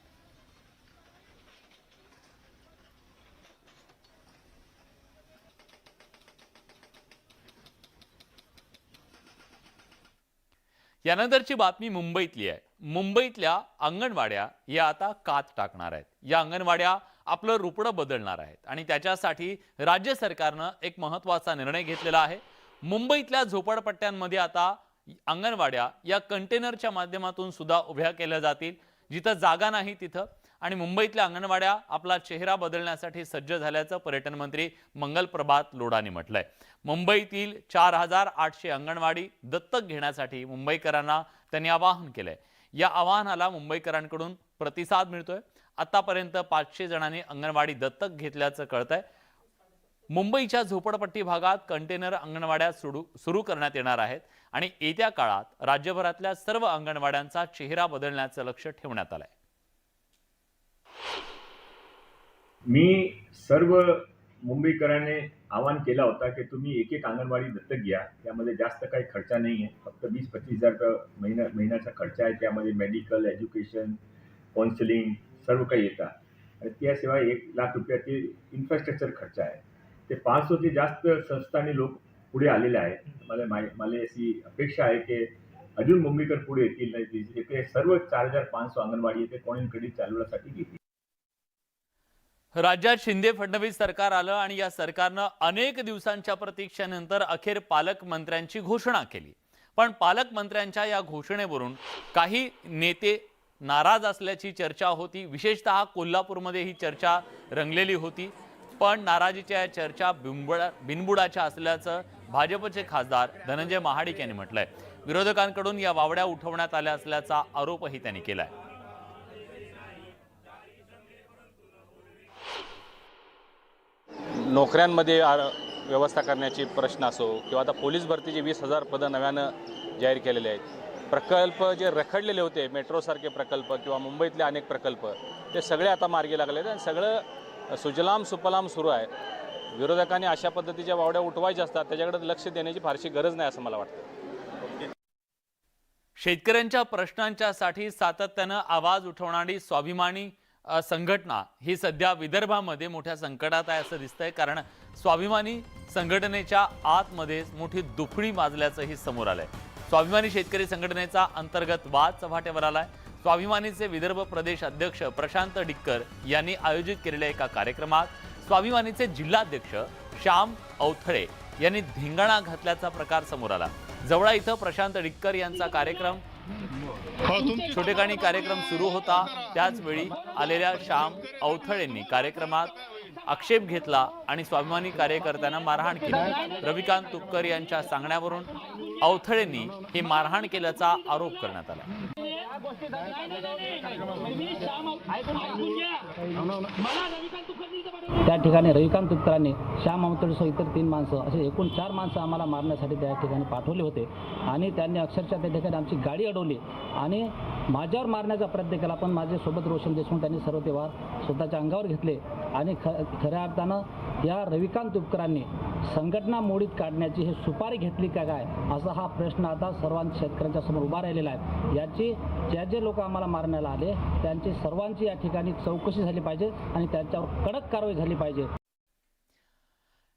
यानंतरची बातमी मुंबईतली आहे. मुंबईतल्या अंगणवाड्या या आता कात टाकणार आहेत. या अंगणवाड्या आपलं रूपडं बदलणार आहेत आणि त्याच्यासाठी राज्य सरकारनं एक महत्त्वाचा निर्णय घेतलेला आहे. मुंबईतल्या झोपडपट्ट्यांमध्ये आता अंगणवाड्या या कंटेनरच्या माध्यमातून सुद्धा उभ्या केल्या जातील, जिथं जागा नाही तिथं. आणि मुंबईतल्या अंगणवाड्या आपला चेहरा बदलण्यासाठी सज्ज झाल्याचं पर्यटन मंत्री मंगल प्रभात लोढांनी म्हटलंय. मुंबईतील 4800 अंगणवाडी दत्तक घेण्यासाठी मुंबईकरांना त्यांनी आवाहन केलंय. या आवाहनाला मुंबईकरांकडून प्रतिसाद मिळतोय. आतापर्यंत 500 जणांनी अंगणवाडी दत्तक घेतल्याचं कळतंय. मुंबईच्या झोपडपट्टी भागात कंटेनर अंगणवाड्या सुरू करण्यात येणार आहेत आणि येत्या काळात राज्यभरातल्या सर्व अंगणवाड्यांचा चेहरा बदलण्याचं लक्ष ठेवण्यात आलंय. मी सर्व मुंबईकरांनी आवाहन केला होता की तुम्ही एक अंगणवाडी दत्तक घ्या. त्यामध्ये जास्त काही खर्च नाही आहे. फक्त 20-25 हजार महिन्याचा खर्च आहे. त्यामध्ये मेडिकल, एज्युकेशन, काउन्सिलिंग सर्व काही येतात आणि त्याशिवाय 1 लाख रुपयाचे इन्फ्रास्ट्रक्चर खर्च आहे. ते 500 ते जास्त संस्थांनी लोक पुढे आलेले आहेत. मला अशी अपेक्षा आहे की अजून मुंबईकर पुढे येतील. नाही सर्व 4500 अंगणवाडी ते कोणीकडे चालवण्यासाठी घेतील. राज्यात शिंदे फडणवीस सरकार आलं आणि या सरकारनं अनेक दिवसांच्या प्रतीक्षेनंतर अखेर पालकमंत्र्यांची घोषणा केली. पण पालकमंत्र्यांच्या या घोषणेवरून काही नेते नाराज असल्याची चर्चा होती. विशेषतः कोल्हापूरमध्ये ही चर्चा रंगलेली होती. पण नाराजीच्या या चर्चा बिनबुडाच्या असल्याचं भाजपचे खासदार धनंजय महाडिक यांनी म्हटलंय. विरोधकांकडून या वावड्या उठवण्यात आल्या असल्याचा आरोपही त्यांनी केलाय. नोकऱ्यांमध्ये व्यवस्था करण्याची प्रश्न असो किंवा आता पोलीस भरतीची 20,000 पदं नव्यानं जाहीर केलेले आहेत. प्रकल्प जे रखडलेले होते, मेट्रोसारखे प्रकल्प किंवा मुंबईतले अनेक प्रकल्प, ते सगळे आता मार्गी लागले आहेत आणि सगळं सुजलाम सुफलाम सुरू आहे. विरोधकांनी अशा पद्धतीच्या वावड्या उठवायच्या असतात, त्याच्याकडे लक्ष देण्याची फारशी गरज नाही असं मला वाटतं. शेतकऱ्यांच्या प्रश्नांच्यासाठी सातत्यानं आवाज उठवणारी स्वाभिमानी संघटना ही सध्या विदर्भामध्ये मोठ्या संकटात आहे असं दिसतंय. कारण स्वाभिमानी संघटनेच्या आतमध्ये मोठी दुफळी माजल्याचंही समोर आलंय. स्वाभिमानी शेतकरी संघटनेचा अंतर्गत वाद चव्हाट्यावर आलाय. स्वाभिमानीचे विदर्भ प्रदेश अध्यक्ष प्रशांत डिक्कर यांनी आयोजित केलेल्या एका कार्यक्रमात स्वाभिमानीचे जिल्हाध्यक्ष श्याम अवथळे यांनी धिंगाणा घातल्याचा प्रकार समोर आला. जवळा इथं प्रशांत डिक्कर यांचा कार्यक्रम छोटेखानी कार्यक्रम सुरू होता. त्याच वेळी आलेल्या श्याम अवथळेंनी कार्यक्रमात आक्षेप घेतला आणि स्वाभिमानी कार्यकर्त्यांना मारहाण केली. रविकांत तुपकर यांच्या सांगण्यावरून अवथळेंनी ही मारहाण केल्याचा आरोप करण्यात आला. त्या ठिकाणी रविकांत तुपकरांनी श्याम अमतोडसह इतर 3 माणसं असे एकूण 4 माणसं आम्हाला मारण्यासाठी त्या ठिकाणी पाठवले होते आणि त्यांनी अक्षरशः त्या ठिकाणी आमची गाडी अडवली आणि माझ्यावर मारण्याचा प्रयत्न केला. पण माझे सोबत रोशन देशमुख त्यांनी सर्व ते वार स्वतःच्या अंगावर घेतले आणि खऱ्या अर्थानं या रविकांत तुपकरांनी संघटना मोडीत काढण्याची हे सुपारी घेतली का काय असा हा प्रश्न आता सर्व शेतकऱ्यांच्या समोर उभा राहिलेला आहे. याची जे लोक आम्हाला मारण्याला आले त्यांची सर्वांची या ठिकाणी चौकशी झाली पाहिजे आणि त्यांच्यावर कडक कारवाई झाली पाहिजे.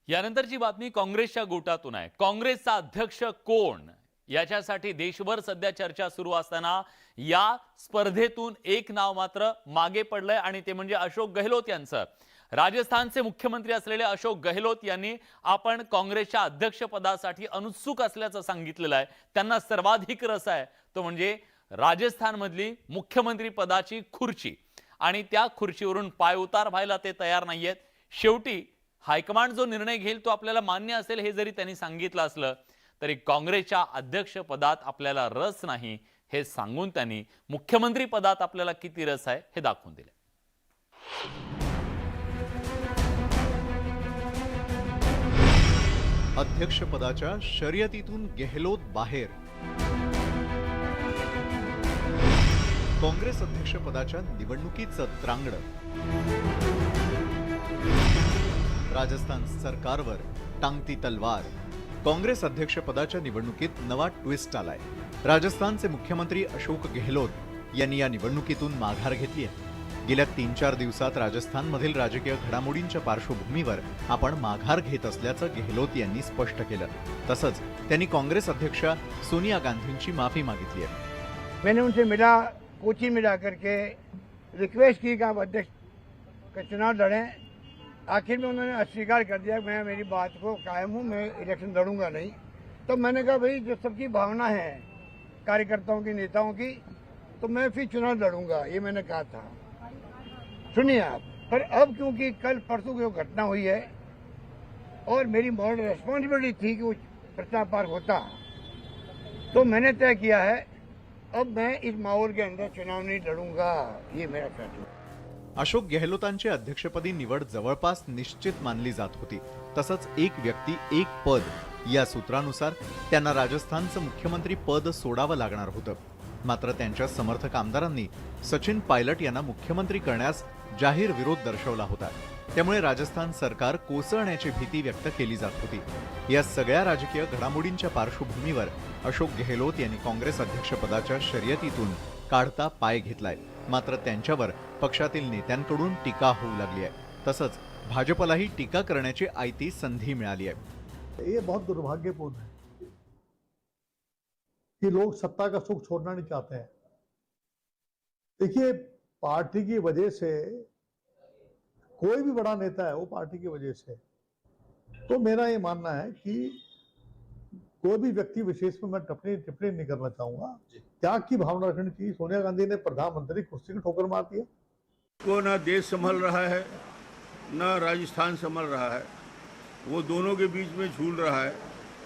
यानंतरची बातमी काँग्रेसच्या गोटातून आहे. काँग्रेसचा अध्यक्ष कोण याच्यासाठी देशभर सध्या चर्चा सुरू असताना या स्पर्धेतून एक नाव मात्र मागे पडलंय आणि ते म्हणजे अशोक गहलोत यांचं. राजस्थानचे मुख्यमंत्री असलेले अशोक गहलोत यांनी आपण काँग्रेसच्या अध्यक्षपदासाठी अनुत्सुक असल्याचं सांगितलेलं आहे. त्यांना सर्वाधिक रस आहे तो म्हणजे राजस्थानमधली मुख्यमंत्री पदाची खुर्ची आणि त्या खुर्चीवरून पायउतार व्हायला ते तयार नाहीयेत. शेवटी हायकमांड जो निर्णय घेईल तो आपल्याला मान्य असेल हे जरी त्यांनी सांगितलं असलं तरी काँग्रेसच्या अध्यक्षपदात आपल्याला रस नाही हे सांगून त्यांनी मुख्यमंत्री पदात आपल्याला किती रस आहे हे दाखवून दिले. अध्यक्षपदाच्या शर्यतीतून गेहलोत बाहेर. काँग्रेस अध्यक्षपदाच्या निवडणुकीचं त्रांगड. राजस्थान सरकारवर टांगती तलवार. काँग्रेस अध्यक्षपदाच्या निवडणुकीत नवा ट्विस्ट आलाय. राजस्थानचे मुख्यमंत्री अशोक गेहलोत यांनी या निवडणुकीतून माघार घेतली आहे. गेल्या 3-4 दिवसात राजस्थानमधील राजकीय घडामोडींच्या पार्श्वभूमीवर आपण माघार घेत असल्याचं गेहलोत यांनी स्पष्ट केलं. तसंच त्यांनी काँग्रेस अध्यक्षा सोनिया गांधींची माफी मागितली आहे. मैंने उनसे मिला, कोची में जा करके रिक्वेस्ट की कि आप अध्यक्ष का चुनाव लड़ें. आखिर में उन्होंने अस्वीकार कर दिया. मैं मेरी बात को कायम हूँ, मैं इलेक्शन लड़ूंगा नहीं. तो मैंने कहा भाई जो सबकी भावना है कार्यकर्ताओं की, नेताओं की, तो मैं फिर चुनाव लड़ूंगा, ये मैंने कहा था. सुनिए आप, पर अब क्योंकि कल परसों की घटना हुई है और मेरी मॉरल रेस्पॉन्सिबिलिटी थी कि वो प्रस्ताव पार होता, तो मैंने तय किया है अब मैं इस माहौल के अंदर चुनाव नहीं लड़ूंगा. ये मेरा फैसला. अशोक गेहलोतांची अध्यक्षपदी निवड जवळपास निश्चित मानली जात होती. तसंच एक व्यक्ती एक पद या सूत्रानुसार त्यांना राजस्थानचं मुख्यमंत्री पद सोडावं लागणार होतं. मात्र त्यांच्या समर्थक आमदारांनी सचिन पायलट यांना मुख्यमंत्री करण्यास जाहीर विरोध दर्शवला होता. त्यामुळे राजस्थान सरकार कोसळण्याची भीती व्यक्त केली जात होती. या सगळ्या राजकीय घडामोडींच्या पार्श्वभूमीवर अशोक गेहलोत यांनी काँग्रेस अध्यक्षपदाच्या शर्यतीतून काढता पाय घेतलाय. मात्र त्यांच्यावर पक्षातील नेत्यांकडून टीका होऊ लागली आहे. तसंच भाजपलाही टीका करण्याची आयती संधी मिळाली आहे. ये बहुत दुर्भाग्यपूर्ण है कि लोग सत्ता का सुख छोड़ना नहीं चाहते हैं. देखिए, पार्टी की वजह से कोई भी बड़ा नेता है वो पार्टी की वजह से, तो मेरा ये मानना है कि कोई भी व्यक्ति विशेष में मैं टिप्पणी नहीं करना चाहूंगा. त्याग की भावना रखनी चाहिए. सोनिया गांधी ने प्रधानमंत्री कुर्सी को ठोकर मार दिया. को न देश संभल रहा है न राजस्थान संभल रहा है, वो दोनों के बीच में झूल रहा है.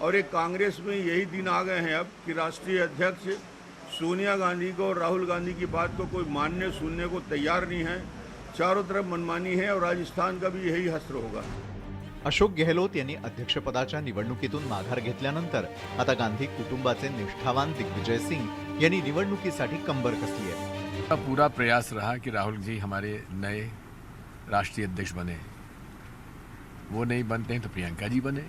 और एक कांग्रेस में यही दिन आ गए हैं अब कि राष्ट्रीय अध्यक्ष सोनिया गांधी को और राहुल गांधी की बात को कोई मानने सुनने को तैयार नहीं है. चारों तरफ मनमानी है और राजस्थान का भी यही हश्र होगा. अशोक गेहलोत यांनी अध्यक्षपदाच्या निवडणुकीतून माघार घेतल्यानंतर आता गांधी कुटुंबाचे निष्ठावान दिग्विजय सिंग यांनी निवडणुकीसाठी कंबर कसली आहे. पूरा प्रयास रहा कि राहुल जी हमारे नए राष्ट्रीय अध्यक्ष बने. वो नहीं बनते हैं तो प्रियंका जी बने.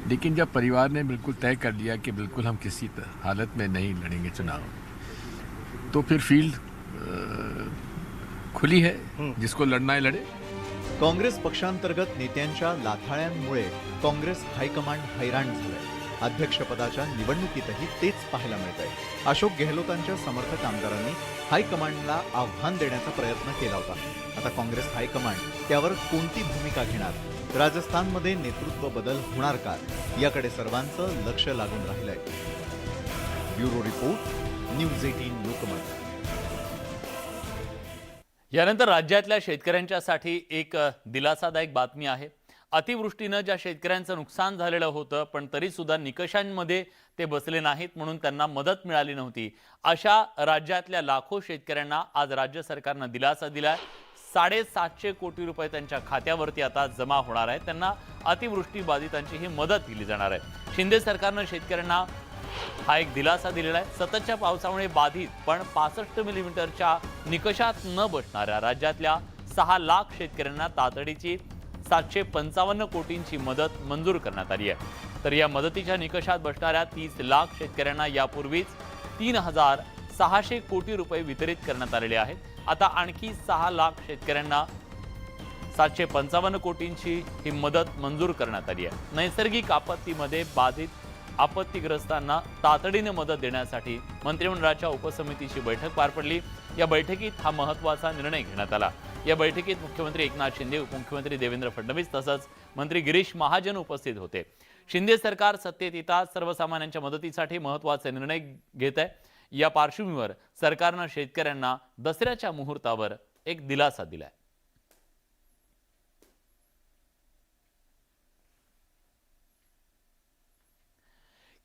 लेकिन जब परिवार ने बिल्कुल तय कर लिया कि बिल्कुल हम किसी हालत में नहीं लड़ेंगे चुनाव, तो फिर फील्ड खुली है, जिसको लड़ना है लड़े. काँग्रेस पक्षांतर्गत नेत्यांच्या लाथाळ्यांमुळे काँग्रेस हायकमांड हैराण झालंय. अध्यक्षपदाच्या निवडणुकीतही तेच पाहायला मिळतंय. अशोक गेहलोतांच्या समर्थक आमदारांनी हायकमांडला आव्हान देण्याचा प्रयत्न केला होता. आता काँग्रेस हायकमांड त्यावर कोणती भूमिका घेणार? राजस्थानमध्ये नेतृत्व बदल होणार का? याकडे सर्वांचं लक्ष लागून राहिलंय. Bureau report, news 18 Lokmat. यानंतर राज्यातल्या शेतकऱ्यांच्यासाठी एक दिलासादायक बातमी आहे. अतिवृष्टीनं ज्या शेतकऱ्यांचं नुकसान झालेलं होतं पण तरी सुद्धा निकषांमध्ये ते बसले नाहीत म्हणून त्यांना मदत मिळाली नव्हती, अशा राज्यातल्या लाखो शेतकऱ्यांना आज राज्य सरकारनं दिलासा दिलाय। 750 कोटी रुपये त्यांच्या खात्यावरती आता जमा होणार आहेत। त्यांना अतिवृष्टी बाधितांची ही मदत दिली जाणार आहे। शिंदे सरकारनं शेतकऱ्यांना हा एक दिलासा दिलेला आहे। सततच्या पावसामुळे बाधित पण 65 मिलीमीटरच्या निकषात न बसणाऱ्या राज्यातल्या 6 लाख शेतकऱ्यांना तातडीची 755 कोटींची मदत मंजूर करण्यात आली आहे। तर या मदतीच्या निकषात बसणाऱ्या 30 लाख शेतकऱ्यांना यापूर्वीच 3600 कोटी रुपये वितरित करण्यात आलेले आहेत। आता आणखी 6 लाख शेतकऱ्यांना 755 कोटींची ही मदत मंजूर करण्यात आली आहे। नैसर्गिक आपत्तीमध्ये बाधित आपत्तीग्रस्तांना तातडीने मदत देण्यासाठी मंत्रिमंडळाच्या उपसमितीची बैठक पार पडली। या बैठकीत हा महत्त्वाचा निर्णय घेण्यात आला। या बैठकीत मुख्यमंत्री एकनाथ शिंदे, उपमुख्यमंत्री देवेंद्र फडणवीस तसंच मंत्री गिरीश महाजन उपस्थित होते। शिंदे सरकार सत्तेत येताच सर्वसामान्यांच्या मदतीसाठी महत्त्वाचे निर्णय घेत आहे। या पार्श्वभूमीवर सरकारनं शेतकऱ्यांना दसऱ्याच्या मुहूर्तावर एक दिलासा दिलाय।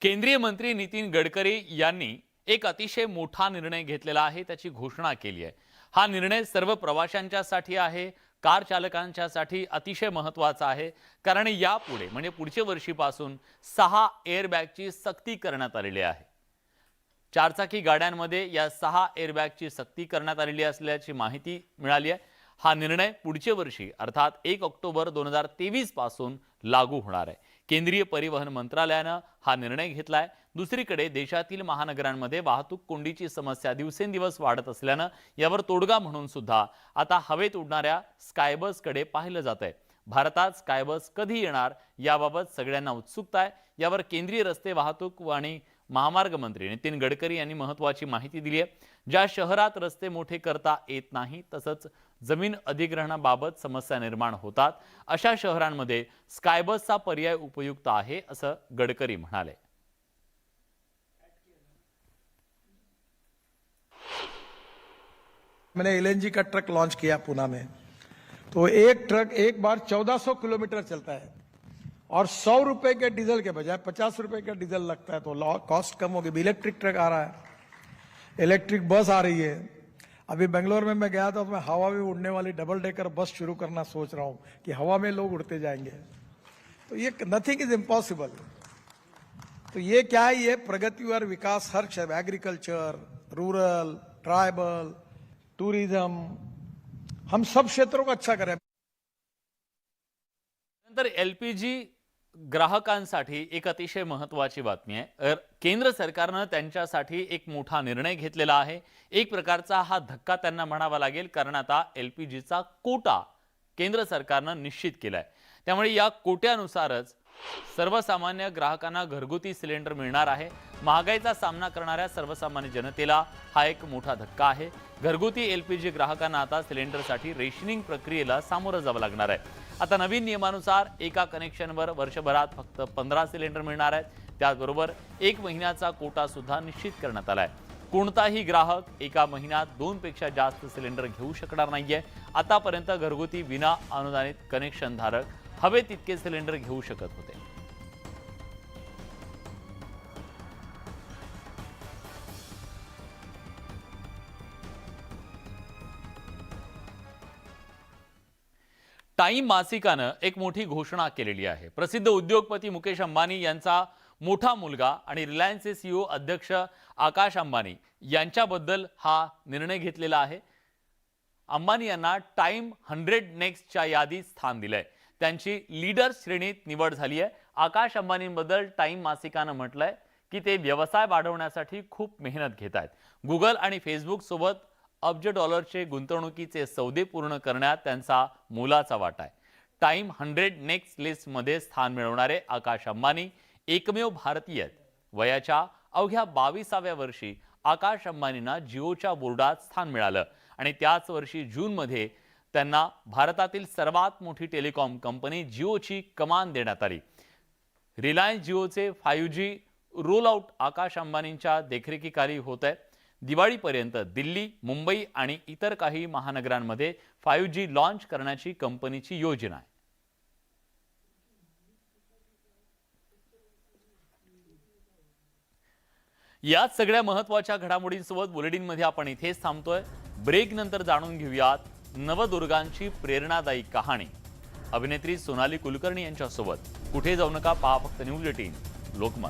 केंद्रीय मंत्री नितीन गडकरी यांनी एक अतिशय मोठा निर्णय घेतलेला आहे, त्याची घोषणा केली आहे। हा निर्णय सर्व प्रवाशांच्यासाठी आहे, कार चालकांच्यासाठी अतिशय महत्त्वाचा आहे, कारण यापुढे म्हणजे पुढच्या वर्षीपासून 6 एअरबॅगची सक्ती करण्यात आलेली आहे। चारचाकी गाड्यांमध्ये या 6 एअरबॅगची सक्ती करण्यात आलेली असल्याची माहिती मिळाली आहे। हा निर्णय पुढच्या वर्षी अर्थात 1 ऑक्टोबर 2023 पासून लागू होणार आहे। केंद्रीय परिवहन मंत्रालयानं हा निर्णय घेतलाय। दुसरीकडे देशातील महानगरांमध्ये वाहतूक कोंडीची समस्या दिवसेंदिवस वाढत असल्यानं यावर तोडगा म्हणून सुद्धा आता हवेत उडणाऱ्या स्कायबसकडे पाहिलं जात आहे। भारतात स्कायबस कधी येणार याबाबत सगळ्यांना उत्सुकता आहे। यावर केंद्रीय रस्ते वाहतूक आणि महामार्ग मंत्री नितीन गडकरी यांनी महत्त्वाची माहिती दिली आहे। ज्या शहरात रस्ते मोठे करता येत नाही तसंच जमीन अधिग्रहणाबाबत समस्या निर्माण होतात अशा शहरांमध्ये स्कायबसचा पर्याय उपयुक्त आहे असं गडकरी म्हणाले। मैंने एलएनजी का ट्रक लॉन्च किया पूना में, तो एक ट्रक एक बार 1400 किलोमीटर चलता है और 100 रुपए के डीजल के बजाय 50 रुपए का डीजल लगता है, तो कॉस्ट कम होगी। इलेक्ट्रिक ट्रक आ रहा है, इलेक्ट्रिक बस आ रही है। अभी बेंगलोर में मैं गया था, तो मैं हवा में उड़ने वाली डबल डेकर बस शुरू करना सोच रहा हूं कि हवा में लोग उड़ते जाएंगे। तो ये नथिंग इज इम्पॉसिबल। तो ये क्या है, ये प्रगति और विकास हर क्षेत्र, एग्रीकल्चर, रूरल, ट्राइबल, टूरिज्म, हम सब क्षेत्रों को अच्छा करें। नंतर एलपीजी ग्राहकांसाठी एक अतिशय महत्त्वाची बातमी आहे। केंद्र सरकारनं त्यांच्यासाठी एक मोठा निर्णय घेतलेला आहे। एक प्रकारचा हा धक्का त्यांना म्हणावा लागेल, कारण आता एलपीजीचा कोटा केंद्र सरकारनं निश्चित केलाय। त्यामुळे या कोट्यानुसारच सर्वसामान्य ग्राहकांना घरगुती सिलेंडर मिळणार आहे। महागाईचा सामना करणाऱ्या सर्वसामान्य जनतेला हा एक मोठा धक्का आहे। घरगुती एलपीजी ग्राहकांना आता सिलेंडरसाठी रेशनिंग प्रक्रियेला सामोरं जावं लागणार आहे। आता नवीन नियमानुसार एका कनेक्शनवर वर्षभरात फक्त 15 सिलेंडर मिळणार आहेत। त्याचबरोबर 1 महिन्याचा कोटा सुद्धा निश्चित करण्यात आलाय। कोणताही ग्राहक एका महिन्यात 2 पेक्षा जास्त सिलेंडर घेऊ शकणार नाहीये। आतापर्यंत घरगुती विना अनुदानित कनेक्शन धारक हवे तितके सिलेंडर घेऊ शकत होते। टाइम मासिकानं एक मोठी घोषणा केलेली आहे। प्रसिद्ध उद्योगपती मुकेश अंबानी यांचा मोठा मुलगा आणि रिलायन्सचे सीईओ अध्यक्ष आकाश अंबानी यांच्याबद्दल हा निर्णय घेतलेला आहे। अंबानी यांना टाइम 100 नेक्स्टच्या यादीत स्थान दिलंय। त्यांची लीडर श्रेणीत निवड झाली आहे। आकाश अंबानींबद्दल टाइम मासिकानं म्हटलंय की ते व्यवसाय वाढवण्यासाठी खूप मेहनत घेत आहेत। गुगल आणि फेसबुक सोबत अब्ज डॉलरचे गुंतवणुकीचे सौदे पूर्ण करण्यात त्यांचा मोलाचा वाटा आहे। टाइम 100 नेक्स्ट लिस्टमध्ये स्थान मिळवणारे आकाश अंबानी एकमेव भारतीय आहेत। वयाच्या अवघ्या 22व्या वर्षी आकाश अंबानींना जिओच्या बोर्डात स्थान मिळालं आणि त्याच वर्षी जूनमध्ये त्यांना भारतातील सर्वात मोठी टेलिकॉम कंपनी जिओची कमान देण्यात आली। रिलायन्स जिओचे 5G रोल आउट आकाश अंबानींच्या देखरेखीखाली होत आहे। दिवाळीपर्यंत दिल्ली, मुंबई आणि इतर काही महानगरांमध्ये 5G लॉन्च करण्याची कंपनीची योजना आहे। याच सगळ्या महत्त्वाच्या घडामोडींसोबत बुलेटिनमध्ये आपण इथेच थांबतोय. ब्रेक नंतर जाणून घेऊयात नवदुर्गांची प्रेरणादायी कहाणी. अभिनेत्री सोनाली कुलकर्णी यांच्यासोबत. कुठे जाऊ नका, पहा फक्त न्यूज 18 लोकमत.